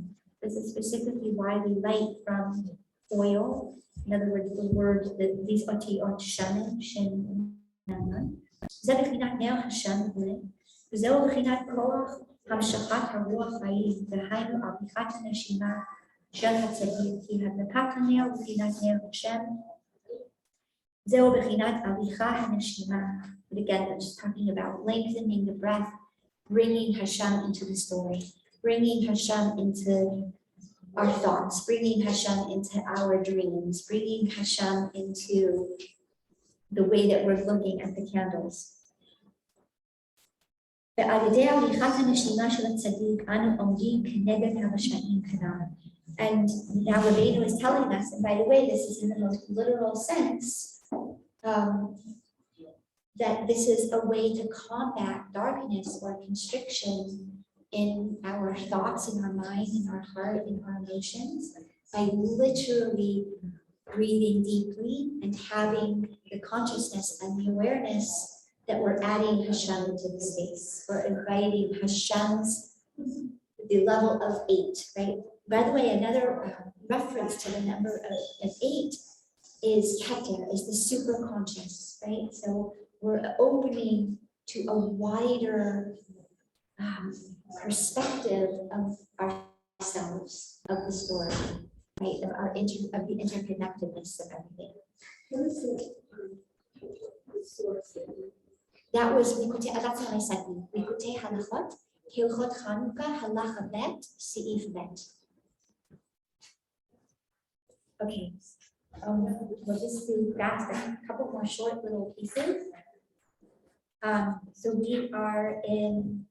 This is specifically why we light from oil. In other words, the word, these otiot shaman, shin, naman. זה בחינת נר השמן, וזהו בחינת כוח המשכת הרוח חיים, דהיינו עריכת הנשימה של הצדיק, כי הדלקת הנר ובחינת נר השם, זהו בחינת עריכה הנשימה. But again, it's talking about lengthening the breath, bringing Hashem into the story, bringing Hashem into our thoughts, bringing Hashem into our dreams, bringing Hashem into the way that we're looking at the candles. ועל ידי עריכת הנשימה של הצדיק, אנו עומדים כנגד הרשעים כנען. And now Reva is telling us, and by the way, this is in the most literal sense, that this is a way to combat darkness or constriction in our thoughts, in our mind, in our heart, in our emotions, by literally breathing deeply and having the consciousness and the awareness that we're adding Hashem into the space. We're inviting Hashem's, the level of 8, right? By the way, another reference to the number of 8 is Keter, is the super conscious, right? So we're opening to a wider perspective of ourselves, of the story, right? Of the interconnectedness of everything. What is the source? That was Likutei, that's what I said, Likutei Halachot, Hilchot Chanukah, Halacha Bet, Seif Bet. Okay, we'll just do that, a couple more short little pieces. So we are in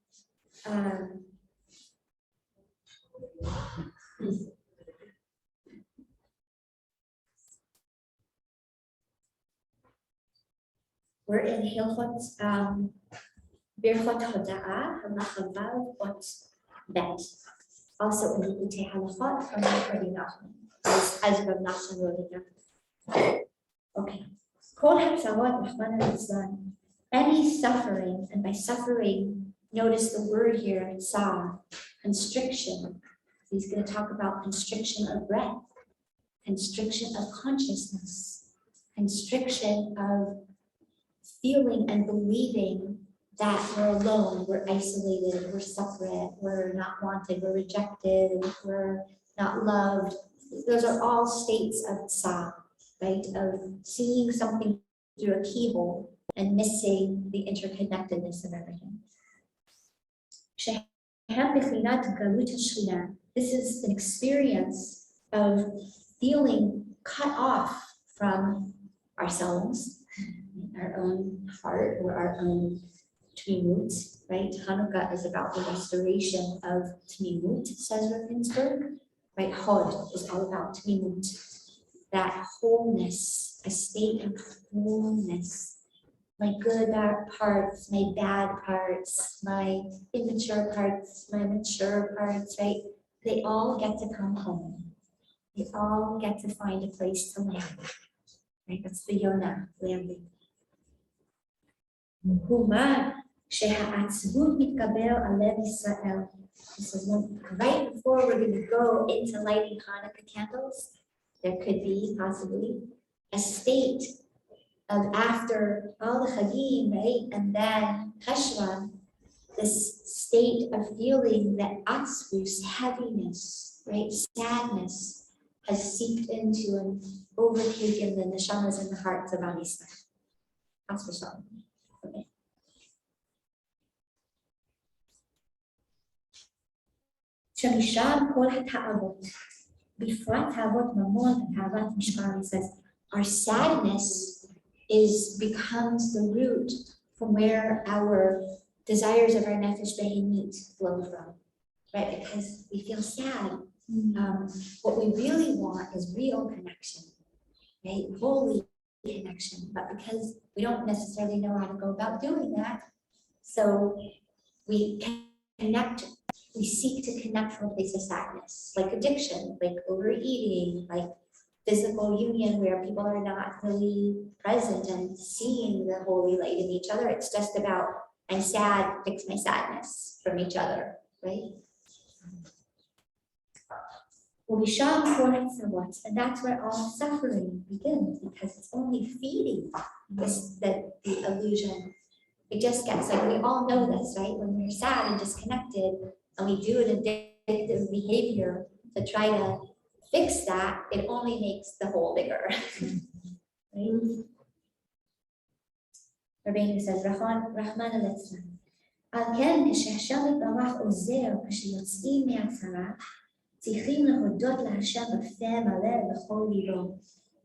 we're in Hilchot Birchot Hoda'ah, Halacha Vav Ot Bet. Also in Likutei Halachot from Rabbi Nachman, as Rabbi Nachman wrote it down. Okay. Kol hatzarot Rahman al-Islam. Any suffering, and by suffering, notice the word here, tsar, constriction. He's going to talk about constriction of breath, constriction of consciousness, constriction of feeling and believing that we're alone, we're isolated, we're separate, we're not wanted, we're rejected, we're not loved. Those are all states of tsar, right? Of seeing something through a keyhole and missing the interconnectedness of everything. This is an experience of feeling cut off from ourselves, our own heart or our own tmimut, right? Chanukah is about the restoration of tmimut, says Rav Ginsburg, right? Hod is all about tmimut, that wholeness, a state of wholeness. My good parts, my bad parts, my immature parts, my mature parts, right? They all get to come home. They all get to find a place to land, right? That's the Yonah, landing. This is right before we're going to go into lighting Hanukkah candles. There could be possibly a state of after all the Chagim, right? And then Cheshvan, this state of feeling that atzvus, heaviness, right? Sadness has seeped into and overtaken the neshamas and the hearts of Am Yisrael. That's for sure. Okay. Shamisham kol hata'avot, bifrat ha'avot mamon and ha'avat mishkar. He says, our sadness becomes the root from where our desires of our nefesh behemit flow from, right? Because we feel sad. What we really want is real connection, right? Holy connection. But because we don't necessarily know how to go about doing that, so we connect. We seek to connect from a place of sadness, like addiction, like overeating, like physical union where people are not really present and seeing the holy light in each other. It's just about, I'm sad, fix my sadness from each other, right? And that's where all suffering begins, because it's only feeding the illusion it just gets like, we all know this, right? When we're sad and disconnected and we do an addictive behavior to try to fix that, it only makes the hole bigger. Right? Rabbeinu says, Rahman al-Litzlan. על כן, כשהשם יתברך עוזר, כשיוצאים מהצרה, צריכים להודות להשם בפה מלא לכל ליבו.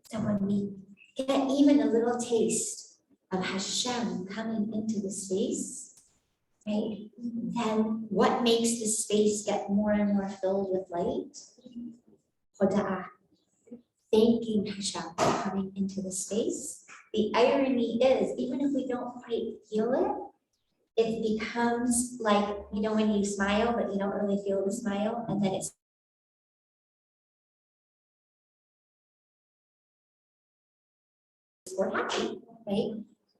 So when we get even a little taste of Hashem coming into the space, right, then what makes the space get more and more filled with light? Hoda'ah. Thanking Hashem for coming into the space. The irony is, even if we don't quite feel it, it becomes like, you know, when you smile, but you don't really feel the smile, and then it's we're happy, right?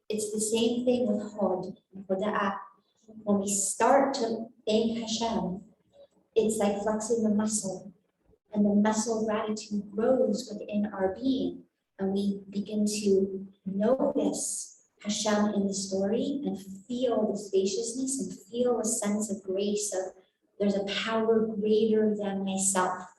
It's the same thing with Hoda'ah. When we start to thank Hashem, it's like flexing a muscle, and the muscle of gratitude grows within our being, and we begin to notice Hashem in the story and feel the spaciousness and feel a sense of grace of there's a power greater than myself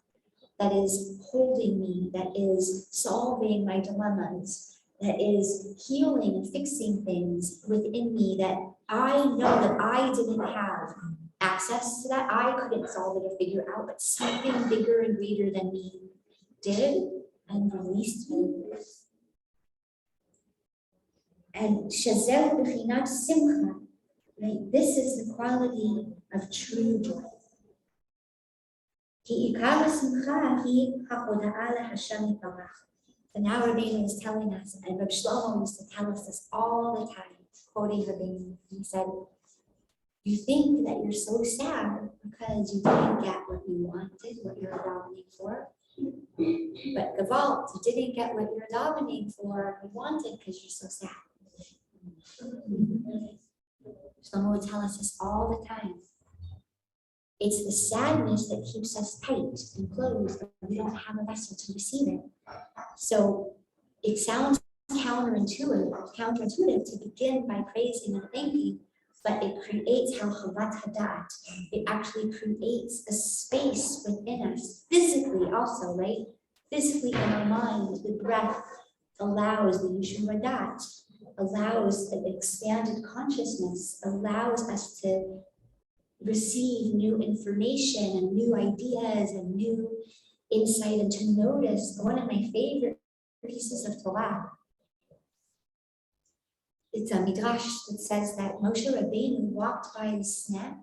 that is holding me, that is solving my dilemmas, that is healing and fixing things within me that I know that I didn't have access to, that I couldn't solve it or figure out, but something bigger and greater than me did and released me. And shazel b'chinat simcha, right? This is the quality of true joy. Ki ikar simcha hi hahoda'ah leHashem yitbarach. And now Rabbeinu is telling us, and Reb Shlomo used to tell us this all the time, quoting Rabbeinu. He said, you think that you're so sad because you didn't get what you wanted, what you're davening for. But Gevalt, you didn't get what you're davening for, you wanted because you're so sad. Shlomo would tell us this all the time. It's the sadness that keeps us tight and closed, and we don't have a vessel to receive it. So it sounds counterintuitive to begin by praising and thanking, but it creates Chavat Hadat. It actually creates a space within us, physically also, right? Physically in our mind, the breath allows the Yeshua Hadat, allows an expanded consciousness, allows us to receive new information and new ideas and new insight, and to notice one of my favorite pieces of Torah. It's a midrash that says that Moshe Rabbeinu walked by the sneh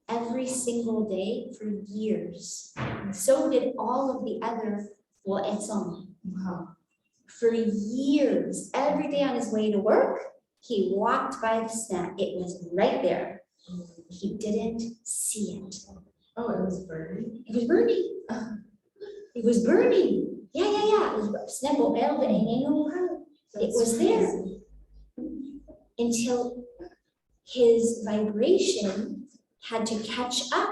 every single day for years. And so did all of the other Etzon. Wow. For years, every day on his way to work, he walked by the sneh. It was right there. He didn't see it. Oh, it was burning. It was burning. It was burning. Yeah. It was there. Until his vibration had to catch up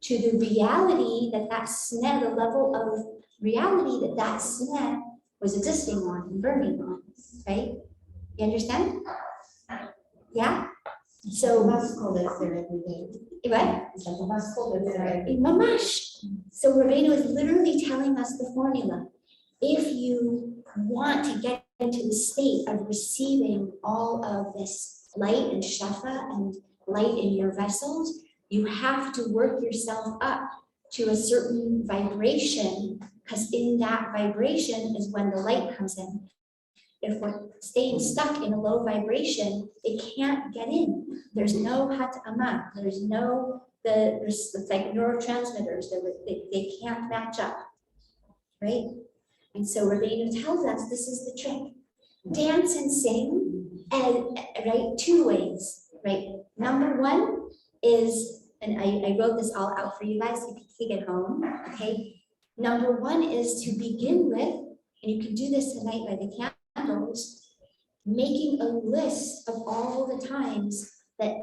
to the reality that sneh, the level of reality that sneh was existing on and burning on, right? You understand? Yeah? So That's called it there every day. what? It's like a bus called it there every day. Mamash. So Rabbeinu is literally telling us the formula. If you want to get into the state of receiving all of this light and shefa and light in your vessels, you have to work yourself up to a certain vibration, because in that vibration is when the light comes in. If we're staying stuck in a low vibration, it can't get in. There's no hat'amah. There's no, it's like neurotransmitters, they can't match up, right? And so Rabbeinu tells us this is the trick. Dance and sing, and right, two ways, right? Number one is, and I wrote this all out for you guys so you can take it home, okay? Number one is to begin with, and you can do this tonight by the candles, making a list of all the times that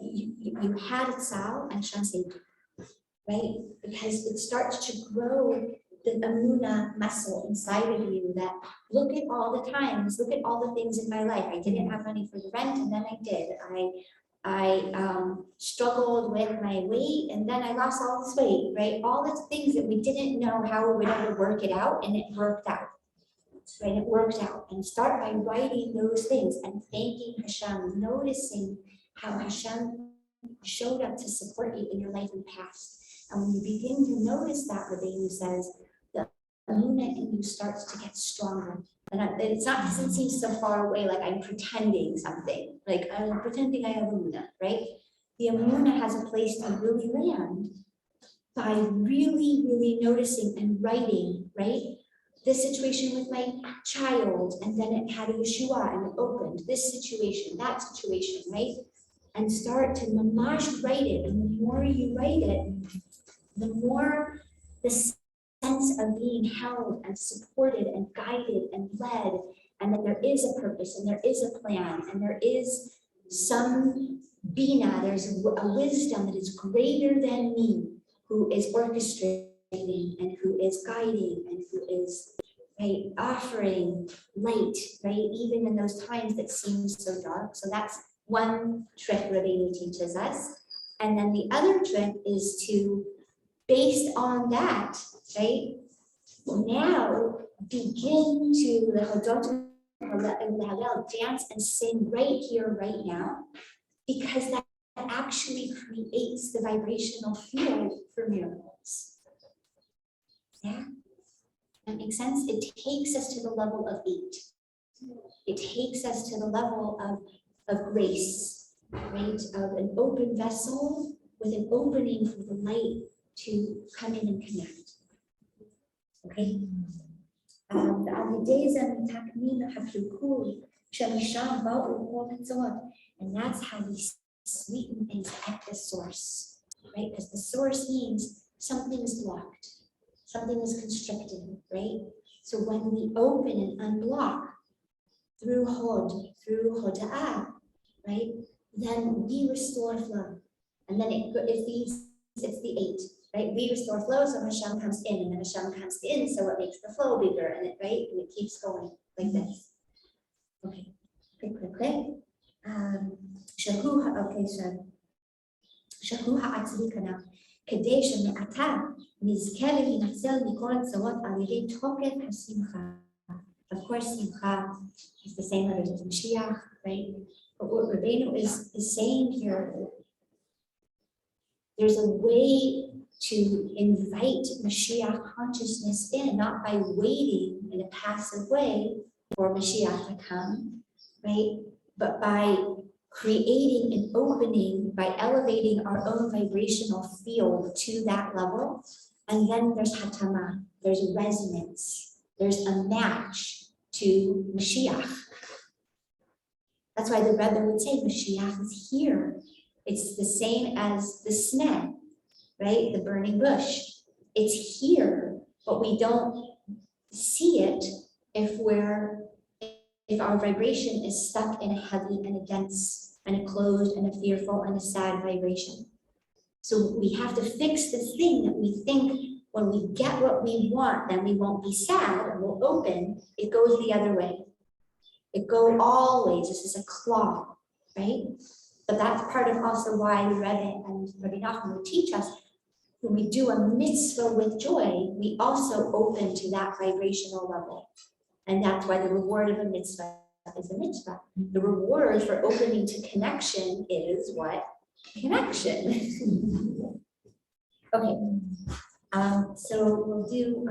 you had Tzal and Hashem saved you, right? Because it starts to grow the Emunah muscle inside of you that look at all the times, look at all the things in my life. I didn't have money for the rent, and then I did. I struggled with my weight, and then I lost all this weight, right? All the things that we didn't know how we would ever work it out, and it worked out, right? It worked out. And start by writing those things and thanking Hashem, noticing how Hashem showed up to support you in your life in the past. And when you begin to notice that, Rabbeinu says, the emunah in you starts to get stronger. And it's not, doesn't seem so far away, like I'm pretending something, like I'm pretending I have emunah, right? The emunah has a place to really land by really, really noticing and writing, right? This situation with my child, and then it had a Yeshua and it opened. This situation, that situation, right? And start to mamash write it. And the more you write it, the more the sense of being held and supported and guided and led, and that there is a purpose and there is a plan and there is some bina, there's a wisdom that is greater than me, who is orchestrating and who is guiding and who is, right, offering light, right, even in those times that seem so dark. So that's one trick Rabbeinu teaches us. And then the other trick is to, based on that, right, now begin to the Hodot dance and sing right here, right now, because that actually creates the vibrational field for miracles. Yeah, that makes sense? It takes us to the level of 8. It takes us to the level of grace, right? Of an open vessel with an opening for the light to come in and connect. Okay? And that's how we sweeten things at the source, right? Because the source means something is blocked, something is constricted, right? So when we open and unblock through hoda'ah, right? Then we restore flow. And then it's the 8, right? We restore flow, so Hashem comes in, and then Hashem comes in, so it makes the flow bigger, and it, right? And it keeps going like this. Okay, quick. Shahu ha'atzlikana, כדי שמעתה נזכה להינצל מכל הצרות על ידי תוקף השמחה. Of course, simcha is the same letters as Mashiach, right? But what Rabbeinu is saying here, there's a way to invite Mashiach consciousness in, not by waiting in a passive way for Mashiach to come, right? But by creating an opening, by elevating our own vibrational field to that level. And then there's hatama, there's resonance, there's a match to Mashiach. That's why the Rebbe would say Mashiach is here. It's the same as the sneh, right? The burning bush. It's here, but we don't see it if our vibration is stuck in a heavy and a dense and a closed and a fearful and a sad vibration. So we have to fix this thing that we think when we get what we want, then we won't be sad and we'll open. It goes the other way. It goes always, this is a claw, right? But that's part of also why Rebbe and Rabbi Nachman would teach us, when we do a mitzvah with joy, we also open to that vibrational level. And that's why the reward of a mitzvah is a mitzvah. The reward for opening to connection is what? Connection. Okay. So we'll do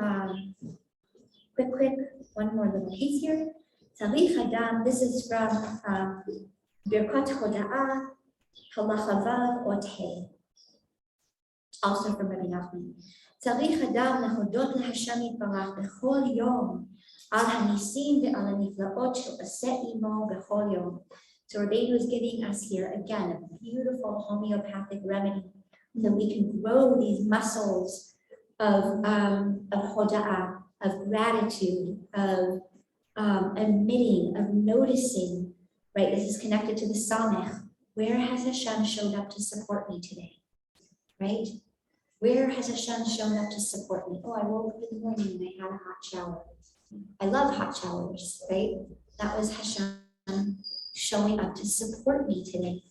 quick, one more little piece here. Tzarich Adam, this is from Birkot Hoda'ah, Halacha Vav Ot Hei. Also from Rabbi Nachman. Tzarich Adam lehodot leHashem yitbarach bechol yom al hanisim ve'al haniflaot she'aseh imo bechol yom. So Rabbeinu is giving us here again a beautiful homeopathic remedy that we can grow these muscles of hoda'ah, of gratitude, of admitting, of noticing, right? This is connected to the Samech. Where has Hashem showed up to support me today, right? Where has Hashem shown up to support me? Oh, I woke up in the morning and I had a hot shower. I love hot showers, right? That was Hashem showing up to support me today,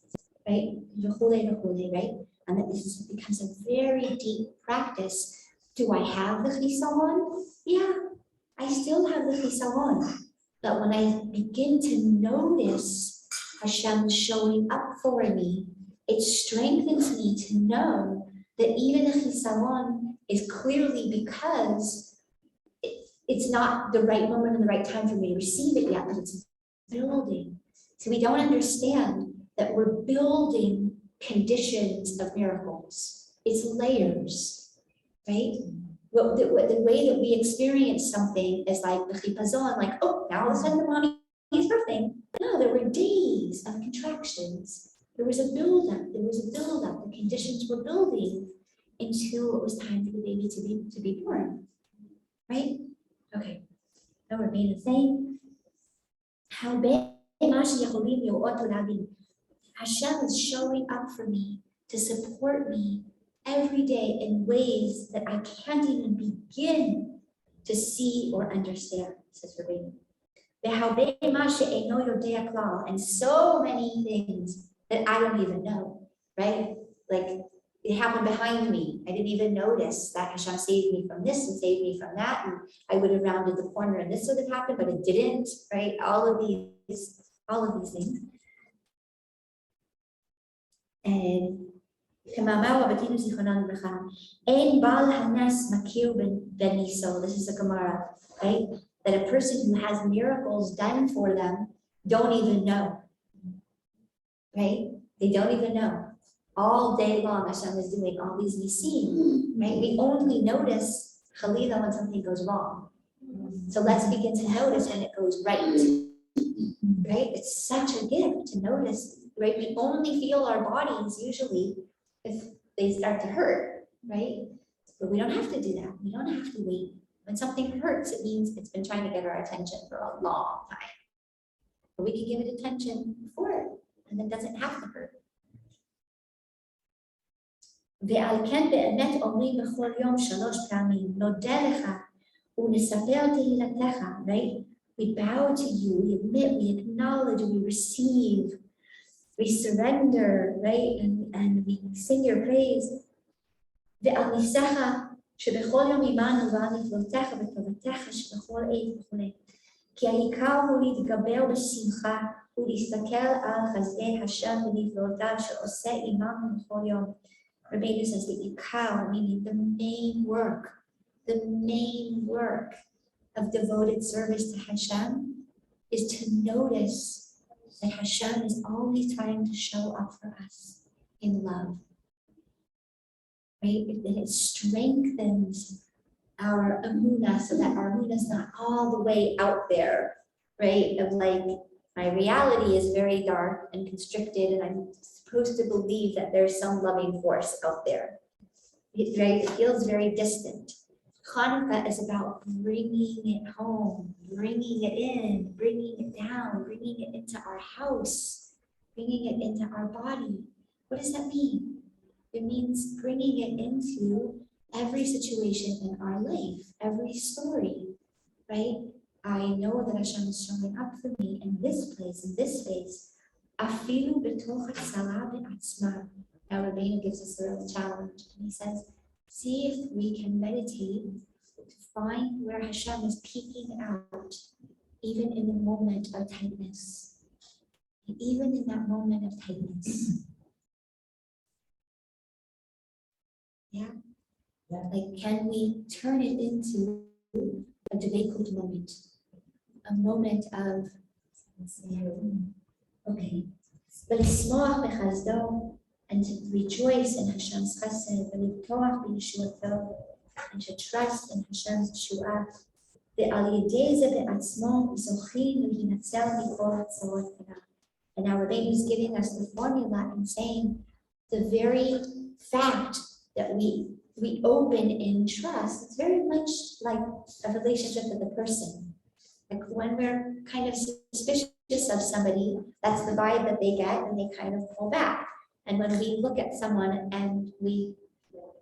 right? Right? And that this becomes a very deep practice. Do I have the chisaron? Yeah, I still have the chisaron. But when I begin to notice Hashem showing up for me, it strengthens me to know that even the chisaron is clearly because it's not the right moment and the right time for me to receive it yet, but it's building. So we don't understand that we're building conditions of miracles. It's layers, right? The way that we experience something is like the chipazon, like, oh, now all of a sudden the mommy is birthing. No, there were days of contractions. There was a buildup. The conditions were building until it was time for the baby to be born, right? Okay. Now we're being the same. How big Hashem is showing up for me to support me every day in ways that I can't even begin to see or understand, says Rabbeinu. And so many things that I don't even know, right? Like it happened behind me. I didn't even notice that Hashem saved me from this and saved me from that. And I would have rounded the corner and this would have happened, but it didn't, right? All of these things. And this is a Gemara, right? That a person who has miracles done for them don't even know, right? They don't even know. All day long, Hashem is doing all these nisim, right? We only notice Chalila when something goes wrong. So let's begin to notice when it goes right, right? It's such a gift to notice, right? We only feel our bodies usually if they start to hurt, right? But we don't have to do that. We don't have to wait. When something hurts, it means it's been trying to get our attention for a long time. But we can give it attention before it, and it doesn't have to hurt. ועל כן באמת אומרים בכל יום 3 פעמים, נודה לך ונספר תהילתך, right? We bow to you, we admit, we acknowledge, we receive, we surrender, right? And we sing your praise. ועל ניסך שבכל יום עמנו ועל נפלאותיך וטובתך שבכל עת וכו'. כי העיקר הוא להתגבר בשמחה ולהסתכל על חסדי השם ונפלאותיו שעושה עמנו בכל יום. Rabbeinu says the ikar, meaning the main work of devoted service to Hashem is to notice that Hashem is always trying to show up for us in love. Right? And it strengthens our emunah so that our emunah is not all the way out there, right? Of like, my reality is very dark and constricted and I'm supposed to believe that there's some loving force out there. It feels very distant. Chanukah is about bringing it home, bringing it in, bringing it down, bringing it into our house, bringing it into our body. What does that mean? It means bringing it into every situation in our life, every story, right? I know that Hashem is showing up for me in this place, in this space. Afilu b'toch hatzala be'atzma. Now Rabbeinu gives us a real challenge, and he says, see if we can meditate to find where Hashem is peeking out, even in the moment of tightness. Even in that moment of tightness. Yeah? Like, can we turn it into a debekut moment? A moment of, okay, and to rejoice in Hashem's chesed, and to trust in Hashem's Yeshua. And now Rabbeinu is giving us the formula and saying the very fact that we open in trust, it's very much like a relationship with a person. Like when we're kind of suspicious of somebody, that's the vibe that they get and they kind of pull back. And when we look at someone and we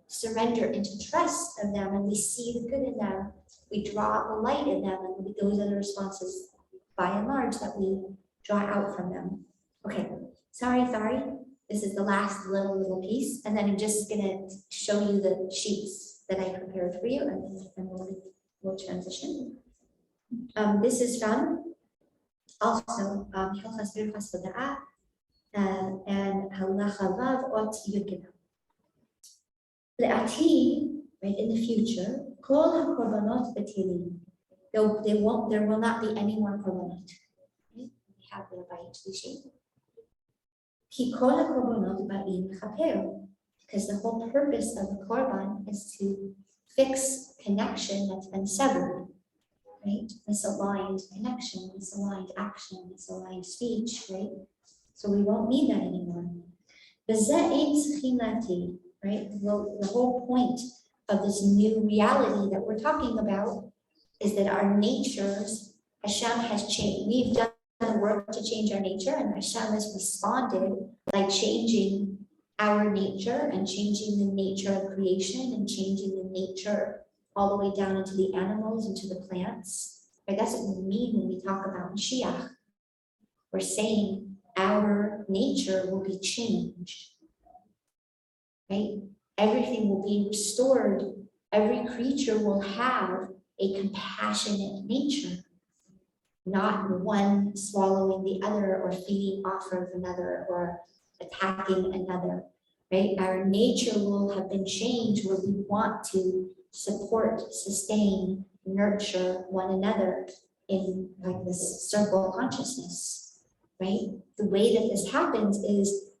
surrender into trust of them, and we see the good in them, we draw the light in them, and those are the responses, by and large, that we draw out from them. Okay, sorry. This is the last little piece, and then I'm just gonna show you the sheets that I prepared for you, and we'll transition. This is from also Hilchas Birchas Hoda'ah and Halacha Vav Ot Yud. Le'ati, right, in the future, Kol HaKorbanot B'Tilim. There will not be any more korbanot. We have the Bayit Shlishi. Ki Kol HaKorbanot Ba'im Chaper. Because the whole purpose of the korban is to fix connection that's been severed, right? Misaligned connection, misaligned action, misaligned speech, right? So we won't need that anymore. Right? The whole point of this new reality that we're talking about is that our natures, Hashem has changed. We've done work to change our nature, and Hashem has responded by changing our nature and changing the nature of creation and changing the nature all the way down into the animals, into the plants. Right? That's what we mean when we talk about Mashiach. We're saying our nature will be changed. Right? Everything will be restored. Every creature will have a compassionate nature, not one swallowing the other or feeding off of another or attacking another. Right? Our nature will have been changed where we want to support, sustain, nurture one another in like this circle of consciousness. Right? The way that this happens is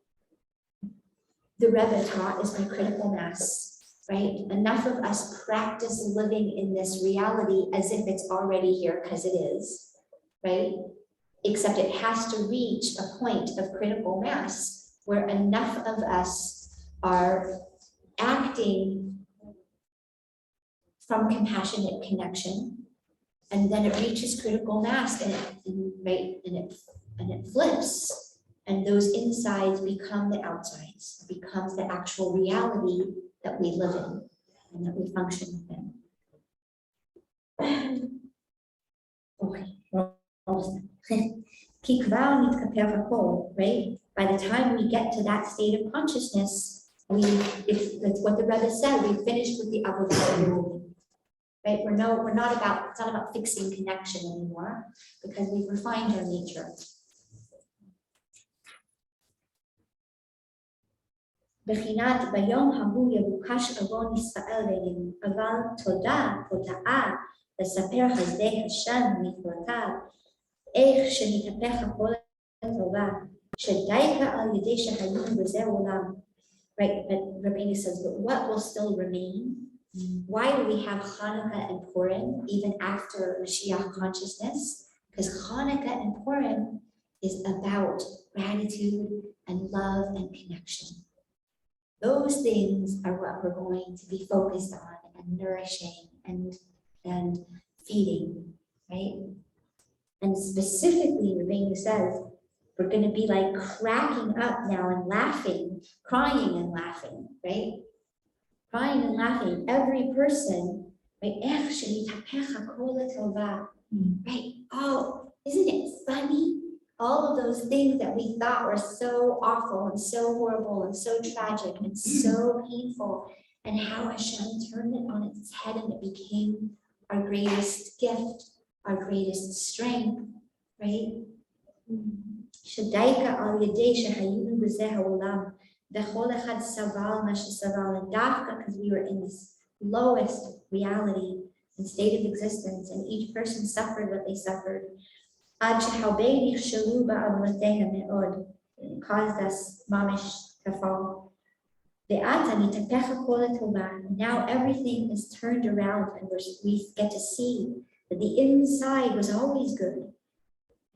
the Rebbe taught is by critical mass, right? Enough of us practice living in this reality as if it's already here, because it is, right? Except it has to reach a point of critical mass where enough of us are acting from compassionate connection, and then it reaches critical mass and it flips. And those insides become the outsides, it becomes the actual reality that we live in and that we function within. Okay, right? By the time we get to that state of consciousness, that's what the Rebbe said, we finished with the avodah. Right? It's not about fixing connection anymore, because we've refined our nature. בחינת ביום ההוא יבוקש עוון ישראל להם, אבל תודעה לספר חסדי השם ונפלאותיו, איך שנתהפך הכל לטובה, שדייקה על ידי שהיינו בזה עולם. Right, but Rabbeinu says, but what will still remain? Why do we have Chanukah and Purim even after Mashiach consciousness? Because Chanukah and Purim is about gratitude and love and connection. Those things are what we're going to be focused on and nourishing and feeding, right? And specifically, Rabbeinu says, we're going to be like cracking up now and laughing, crying and laughing, right? Crying and laughing. Every person, right? Right? Oh, isn't it funny? All of those things that we thought were so awful and so horrible and so tragic and so painful, and how Hashem turned it on its head and it became our greatest gift, our greatest strength, right? Shadaika al yadei shehayinu b'zeh ha'olam, v'chol echad saval ma shesaval, and dafka, because we were in this lowest reality and state of existence, and each person suffered what they suffered. Ad shehalbei nichshalu ba'avotehem me'od, it caused us mamish to fall. Ve'ata nitapecha kol tova, now everything is turned around, and we get to see that the inside was always good.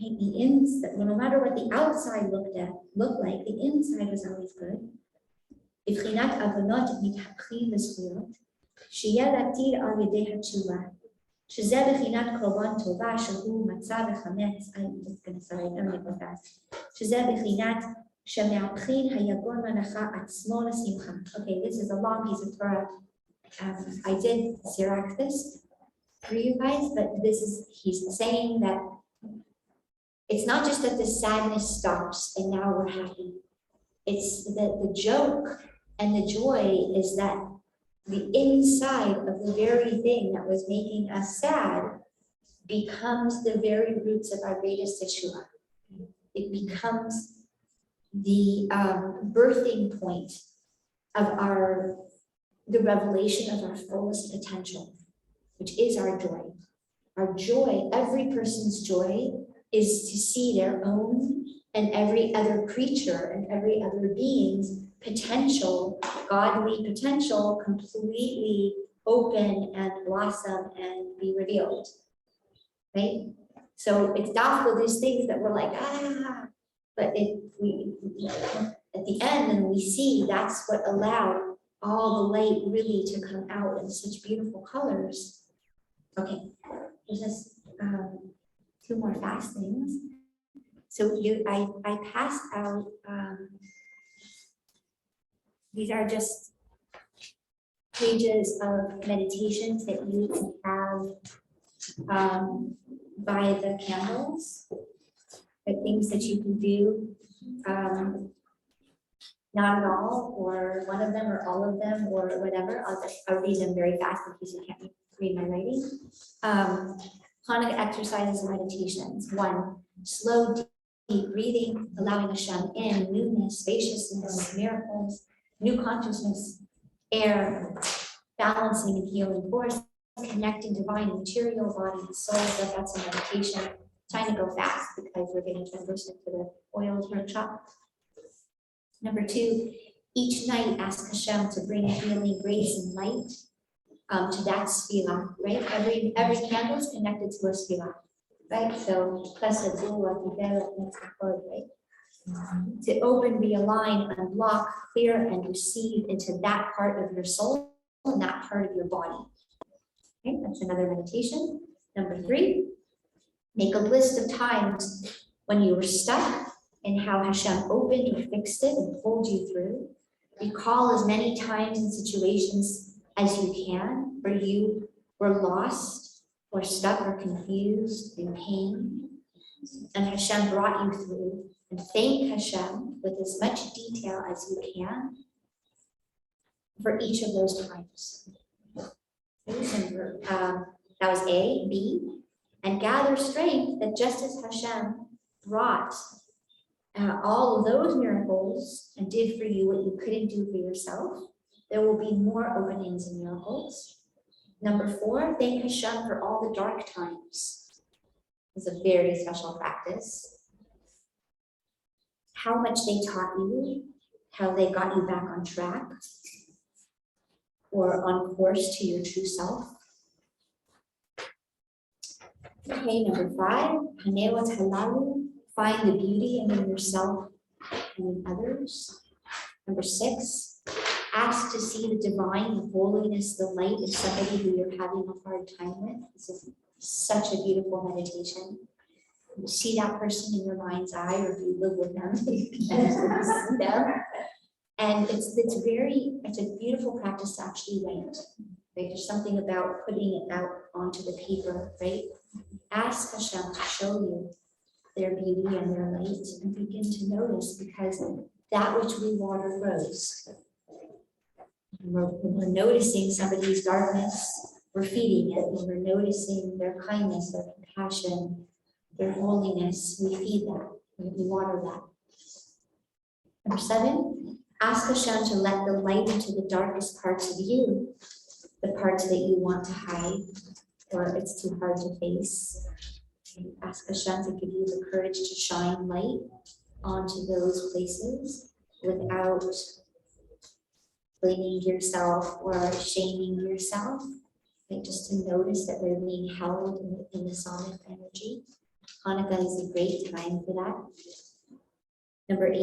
The inside, no matter what the outside looked like, the inside was always good. B'chinat avonot mitapchim v'zchuyot, sheyeh latir al yedei hatshuva, shezeh b'chinat korban tova shehu matzah v'chametz. I'm just going to go fast. Shezeh b'chinat Okay, this is a long piece of Torah. I did Xerox this for you guys, but he's saying that it's not just that the sadness stops and now we're happy. It's that the joke and the joy is that the inside of the very thing that was making us sad becomes the very roots of our greatest Teshuvah. It becomes the birthing point of the revelation of our fullest potential, which is our joy. Our joy, every person's joy, is to see their own and every other creature and every other being's potential, godly potential, completely open and blossom and be revealed, right? So it's dafka these things that we're like, but we at the end, and we see that's what allowed all the light really to come out in such beautiful colors. Okay, there's just 2 more fast things. So I passed out, these are just pages of meditations that you can have by the candles, the things that you can do, not at all, or one of them, or all of them, or whatever. I'll read them very fast in case you can't read my writing. Chanukah exercises and meditations. 1, slow, deep breathing, allowing Hashem in, newness, spaciousness, miracles, new consciousness, air, balancing and healing force, connecting divine and material, body and soul. So that's a meditation. Trying to go fast because we're going to transition to the oils workshop. Number 2, each night ask Hashem to bring healing, grace, and light to that sfila, right? Every candle is connected to a sfila, right? So, right? To open, realign, unblock, clear, and receive into that part of your soul and that part of your body. Okay, that's another meditation. Number 3, make a list of times when you were stuck and how Hashem opened or fixed it and pulled you through. Recall as many times and situations as you can where you were lost or stuck or confused in pain, and Hashem brought you through. And thank Hashem with as much detail as you can for each of those times. That was A. B. And gather strength that just as Hashem brought all of those miracles and did for you what you couldn't do for yourself, there will be more openings and miracles. Number 4, thank Hashem for all the dark times. It's a very special practice. How much they taught you, how they got you back on track or on course to your true self. Okay, number 5, Hanewat Halalu, find the beauty in yourself and in others. Number 6, ask to see the divine, the holiness, the light in somebody who you're having a hard time with. This is such a beautiful meditation. You see that person in your mind's eye, or if you live with them, you can see them. And it's a beautiful practice to actually write. Right? There's something about putting it out onto the paper, right? Ask Hashem to show you their beauty and their light, and begin to notice, because that which we water grows. When we're noticing somebody's darkness, we're feeding it. When we're noticing their kindness, their compassion, their holiness, we feed that, we water that. Number 7, ask Hashem to let the light into the darkest parts of you, the parts that you want to hide, or it's too hard to face. Ask Hashem to give you the courage to shine light onto those places without blaming yourself or shaming yourself. Like just to notice that they're being held in the sonic energy. Hanukkah is a great time for that. Number 8,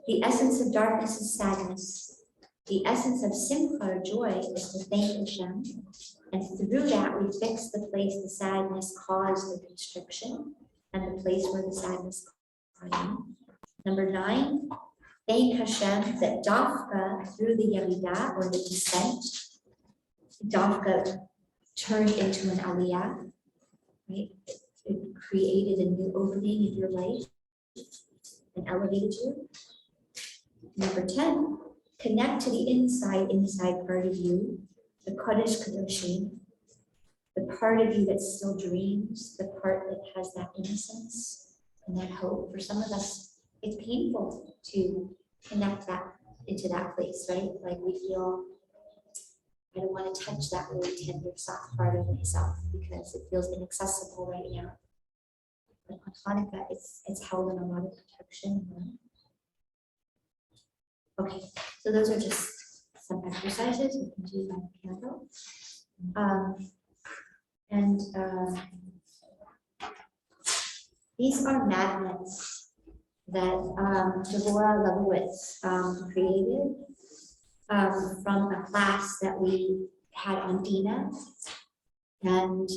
the essence of darkness is sadness. The essence of simcha, or joy, is to thank Hashem. And through that, we fix the place the sadness caused the constriction and the place where the sadness caused. Number 9, thank Hashem that Dafka, through the Yeridah or the descent, Dafka turned into an Aliyah, right? It created a new opening in your life and elevated you. Number 10, connect to the inside part of you, the Kodesh Kadoshim, the part of you that still dreams, the part that has that innocence and that hope. For some of us, it's painful to connect that into that place, right? Like we feel, I don't want to touch that really tender, soft part of myself because it feels inaccessible right now. But on Hanukkah, it's held in a lot of protection. Okay, so those are just some exercises we can do by the candle. These are magnets that Deborah Lebowitz created from a class that we had on Dina. And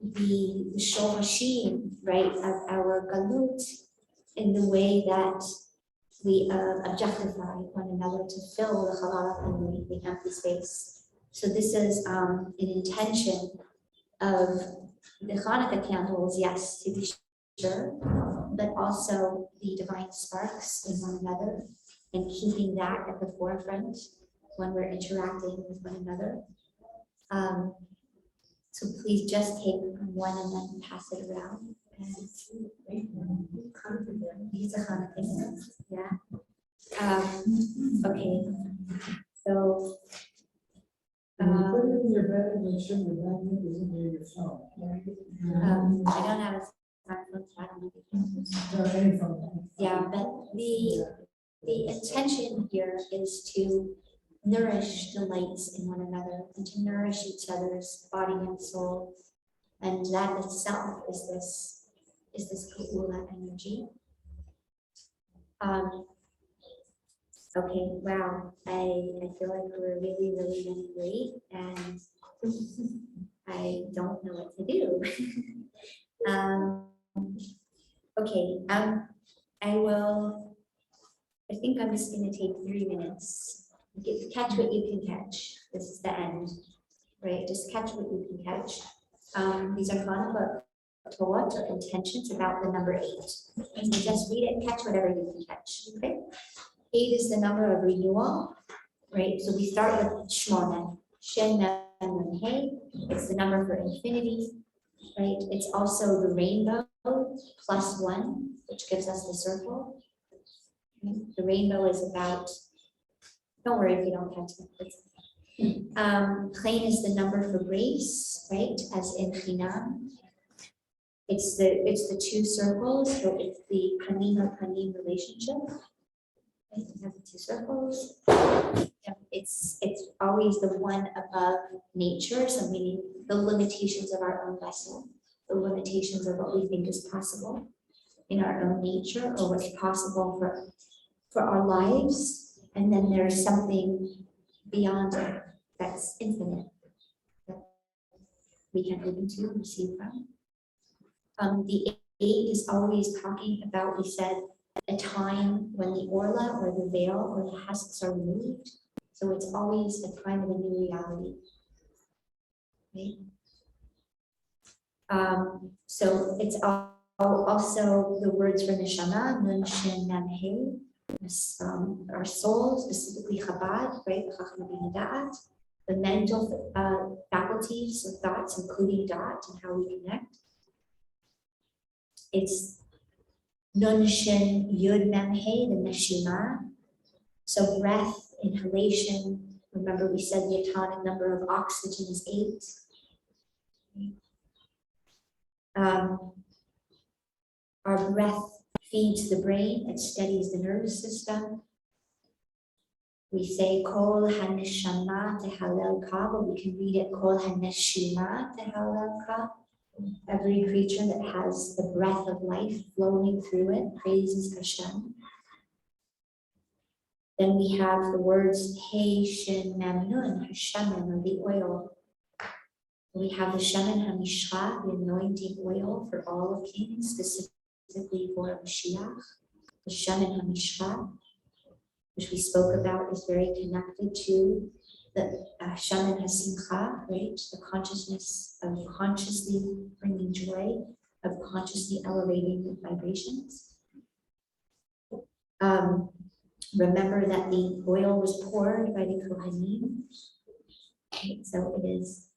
the shorashim, right, of our galut, in the way that we objectify one another to fill the halal and the empty space. So this is an intention of the Chanukah candles, yes, to be sure, but also the divine sparks in one another and keeping that at the forefront when we're interacting with one another. So please just take one and then pass it around. These are Hanukkah, yeah. Okay, so. When you put it in your bed, make sure the magnet isn't near your phone. I don't have a smartphone, so I don't know. Or any phone. Yeah, but the intention here is to nourish the lights in one another and to nourish each other's body and soul, and that itself is this Geula energy. Okay, wow, I feel like we're really running late and I don't know what to do. Okay, I think I'm just gonna take 3 minutes. Catch what you can catch. This is the end, right? Just catch what you can catch. These are Hanukkah thought or intentions about the number 8. And you just read it, catch whatever you can catch, okay? 8 is the number of renewal, right? So we start with Shmona, Shen Mem Hey. It's the number for infinity, right? It's also the rainbow +1, which gives us the circle. The rainbow is about, don't worry if you don't catch it. Plain is the number for grace, right? As in Chinam. It's the 2 circles, so it's the panim relationship. Right? We have the 2 circles. It's always the one above nature, so meaning the limitations of our own vessel, the limitations of what we think is possible in our own nature or what's possible for our lives. And then there's something beyond it that's infinite that we can open to and receive from. The 8 is always talking about, we said, a time when the orla or the veil or the husks are removed. So it's always a time of a new reality. Right? So it's also the words for Neshama, Nun Shin Mem Hey. Our soul, specifically Chabad, right? The mental faculties of thoughts, including dot and how we connect. It's Nun Shin Yud Mem He, the Neshima. So breath, inhalation. Remember, we said the atomic number of oxygen is 8. Our breath feeds the brain, it steadies the nervous system. We say Kol HaNeshama Tehalel Ka, but we can read it Kol HaNeshima Tehalel Ka. Every creature that has the breath of life flowing through it praises Hashem. Then we have the words Hey Shin Mem Nun, Hashemen, or the oil. We have the Shemen HaMishcha, the anointing oil for all of kings, specifically specifically for Mashiach, the Shaman HaMishpah, which we spoke about, is very connected to the Shaman HaSimcha, right? The consciousness of consciously bringing joy, of consciously elevating vibrations. Remember that the oil was poured by the Kohanim, right? So it is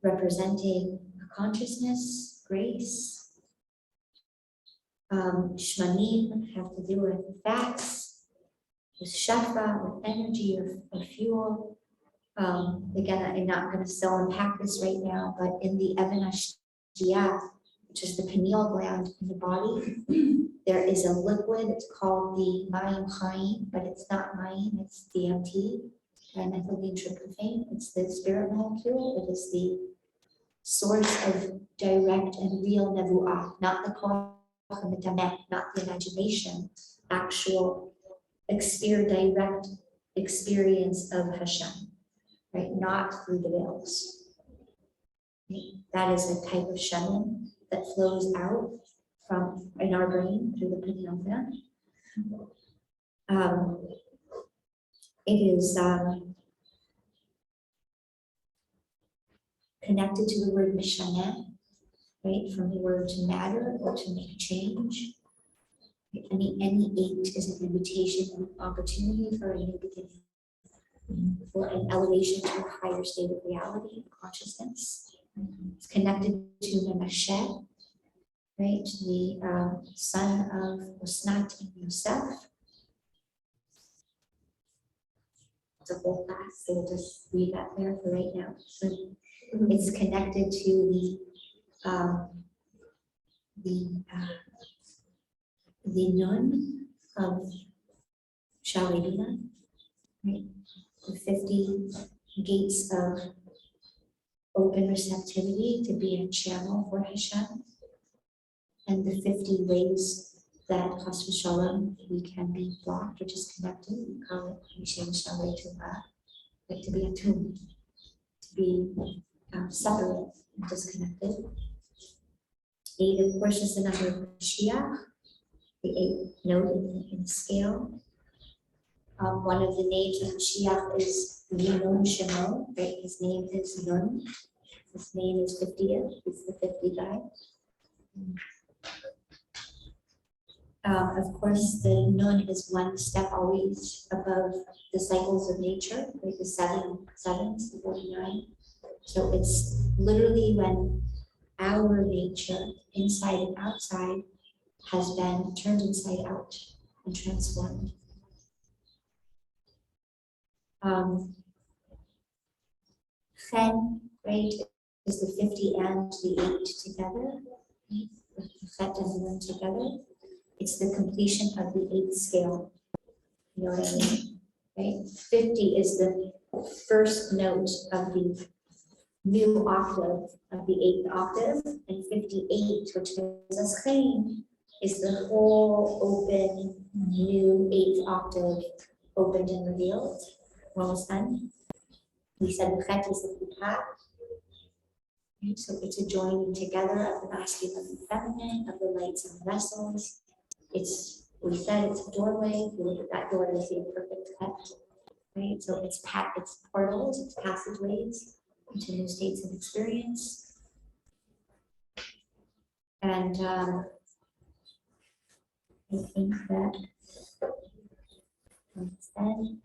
representing consciousness, grace. Shmanim have to do with fats, with shafa, with energy or fuel. Again, I'm not going to so unpack this right now, but in the Even HaShtiyah, which is the pineal gland in the body, there is a liquid. It's called the Mayim Chaim, but it's not Mayim, it's DMT, dimethylene tryptophan. It's the spirit molecule. It is the source of direct and real nevuah, not the koach and the damet, not the imagination, actual direct experience of Hashem, right? Not through the veils. That is a type of shaman that flows out from in our brain through the pineal gland. It is connected to the word mishaneh, right? From the word to matter or to make change. Any 8 is an invitation and opportunity for a new beginning, for an elevation to a higher state of reality, consciousness. It's connected to Menashe, right? The son of Osnat and Yosef. It's a whole class, so we'll just leave that there for right now. So it's connected to the nun of Shalebina, right? The 50 gates of open receptivity to be a channel for Hashem, and the 50 ways that Chas v'Shalom we can be blocked or disconnected. We call it Mishem Shalei Tumah, like to be attuned, to be separate and disconnected. 8, of course, is the number of Mashiach, the 8th note in the scale. One of the names of Mashiach is Nun Shemo, right? His name is Nun. His name is 50th. He's the 50 guy. Of course, the Nun is one step always above the cycles of nature, right? The 7 sevens, the 49. So it's literally when our nature, inside and outside, has been turned inside out and transformed. Chen, right, is the 50 and the 8 together, right? The Chet and the Nun together. It's the completion of the 8th scale. You know what I mean? Right? 50 is the first note of the new octave of the 8th octave, and 58, which is a Chen, is the whole open new 8th octave, opened and revealed. Almost done. We said the Chet is the Putat. Right? So it's a joining together of the masculine and feminine, of the lights and the vessels. We said it's a doorway. If you look at that door, you see a perfect Chet. Right? So it's portals, it's passageways into new states of experience. And I think that instead,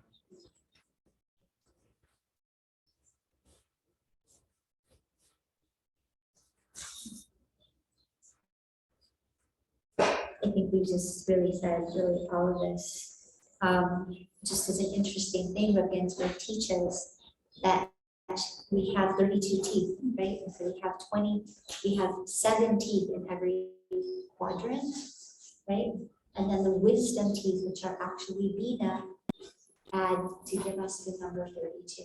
I think we just really said really all of this. Just as an interesting thing, Rabbi Ginsburg teaches that we have 32 teeth, right? And so we have 7 teeth in every quadrant, right? And then the wisdom teeth, which are actually Bina, add to give us the number 32.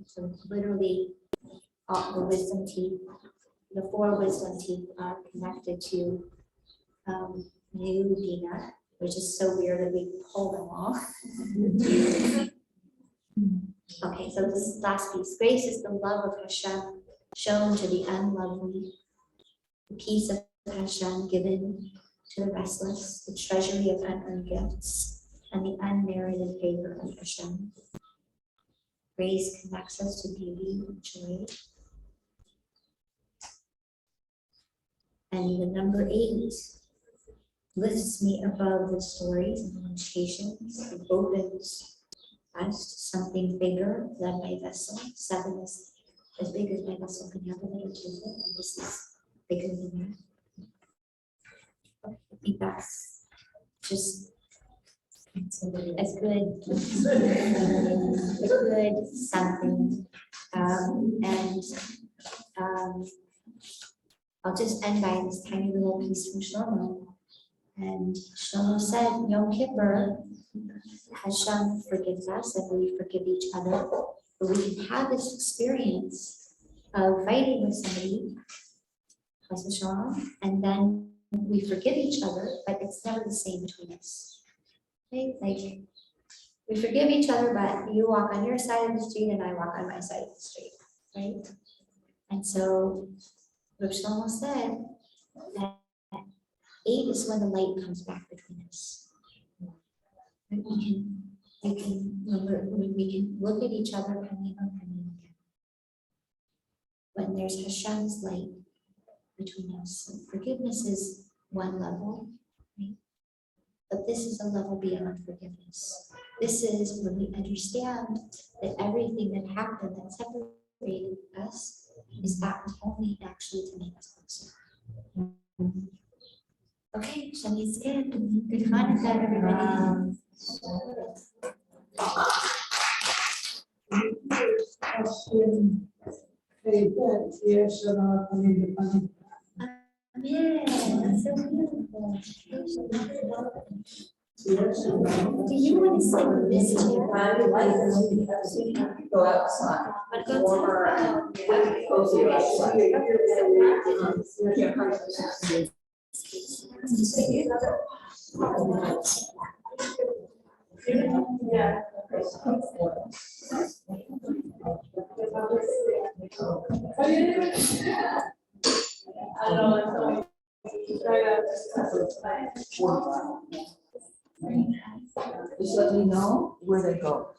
So it's literally all the wisdom teeth, the 4 wisdom teeth are connected to new Bina, which is so weird that we pull them off. Okay, so this last piece. Grace is the love of Hashem shown to the unlovely, the peace of Hashem given to the restless, the treasury of unearned gifts, and the unmerited favor of Hashem. Grace connects us to beauty and joy. And the number 8 lifts me above the stories and limitations. It opens us to something bigger than my vessel. 7 is as big as my vessel can handle it, and this is bigger than that. I think that's just as good something. I'll just end by this tiny little piece from Shlomo. And Shlomo said, Yom Kippur, Hashem forgives us and we forgive each other. But we can have this experience of fighting with somebody, and then we forgive each other, but it's never the same between us. Okay? Like, we forgive each other, but you walk on your side of the street and I walk on my side of the street, right? And so, Rav Shlomo said that 8 is when the light comes back between us. And we can look at each other coming again. When there's Hashem's light between us. So forgiveness is one level, right? But this is a level beyond forgiveness. This is when we understand that everything that happened that separated us is only actually to make us closer. Okay, Shani's good. Good Hanukkah, everybody. Amen. That's so beautiful. Do you want to sit in this chair? Go outside. But go Yeah. I don't know. Just let me know where they go.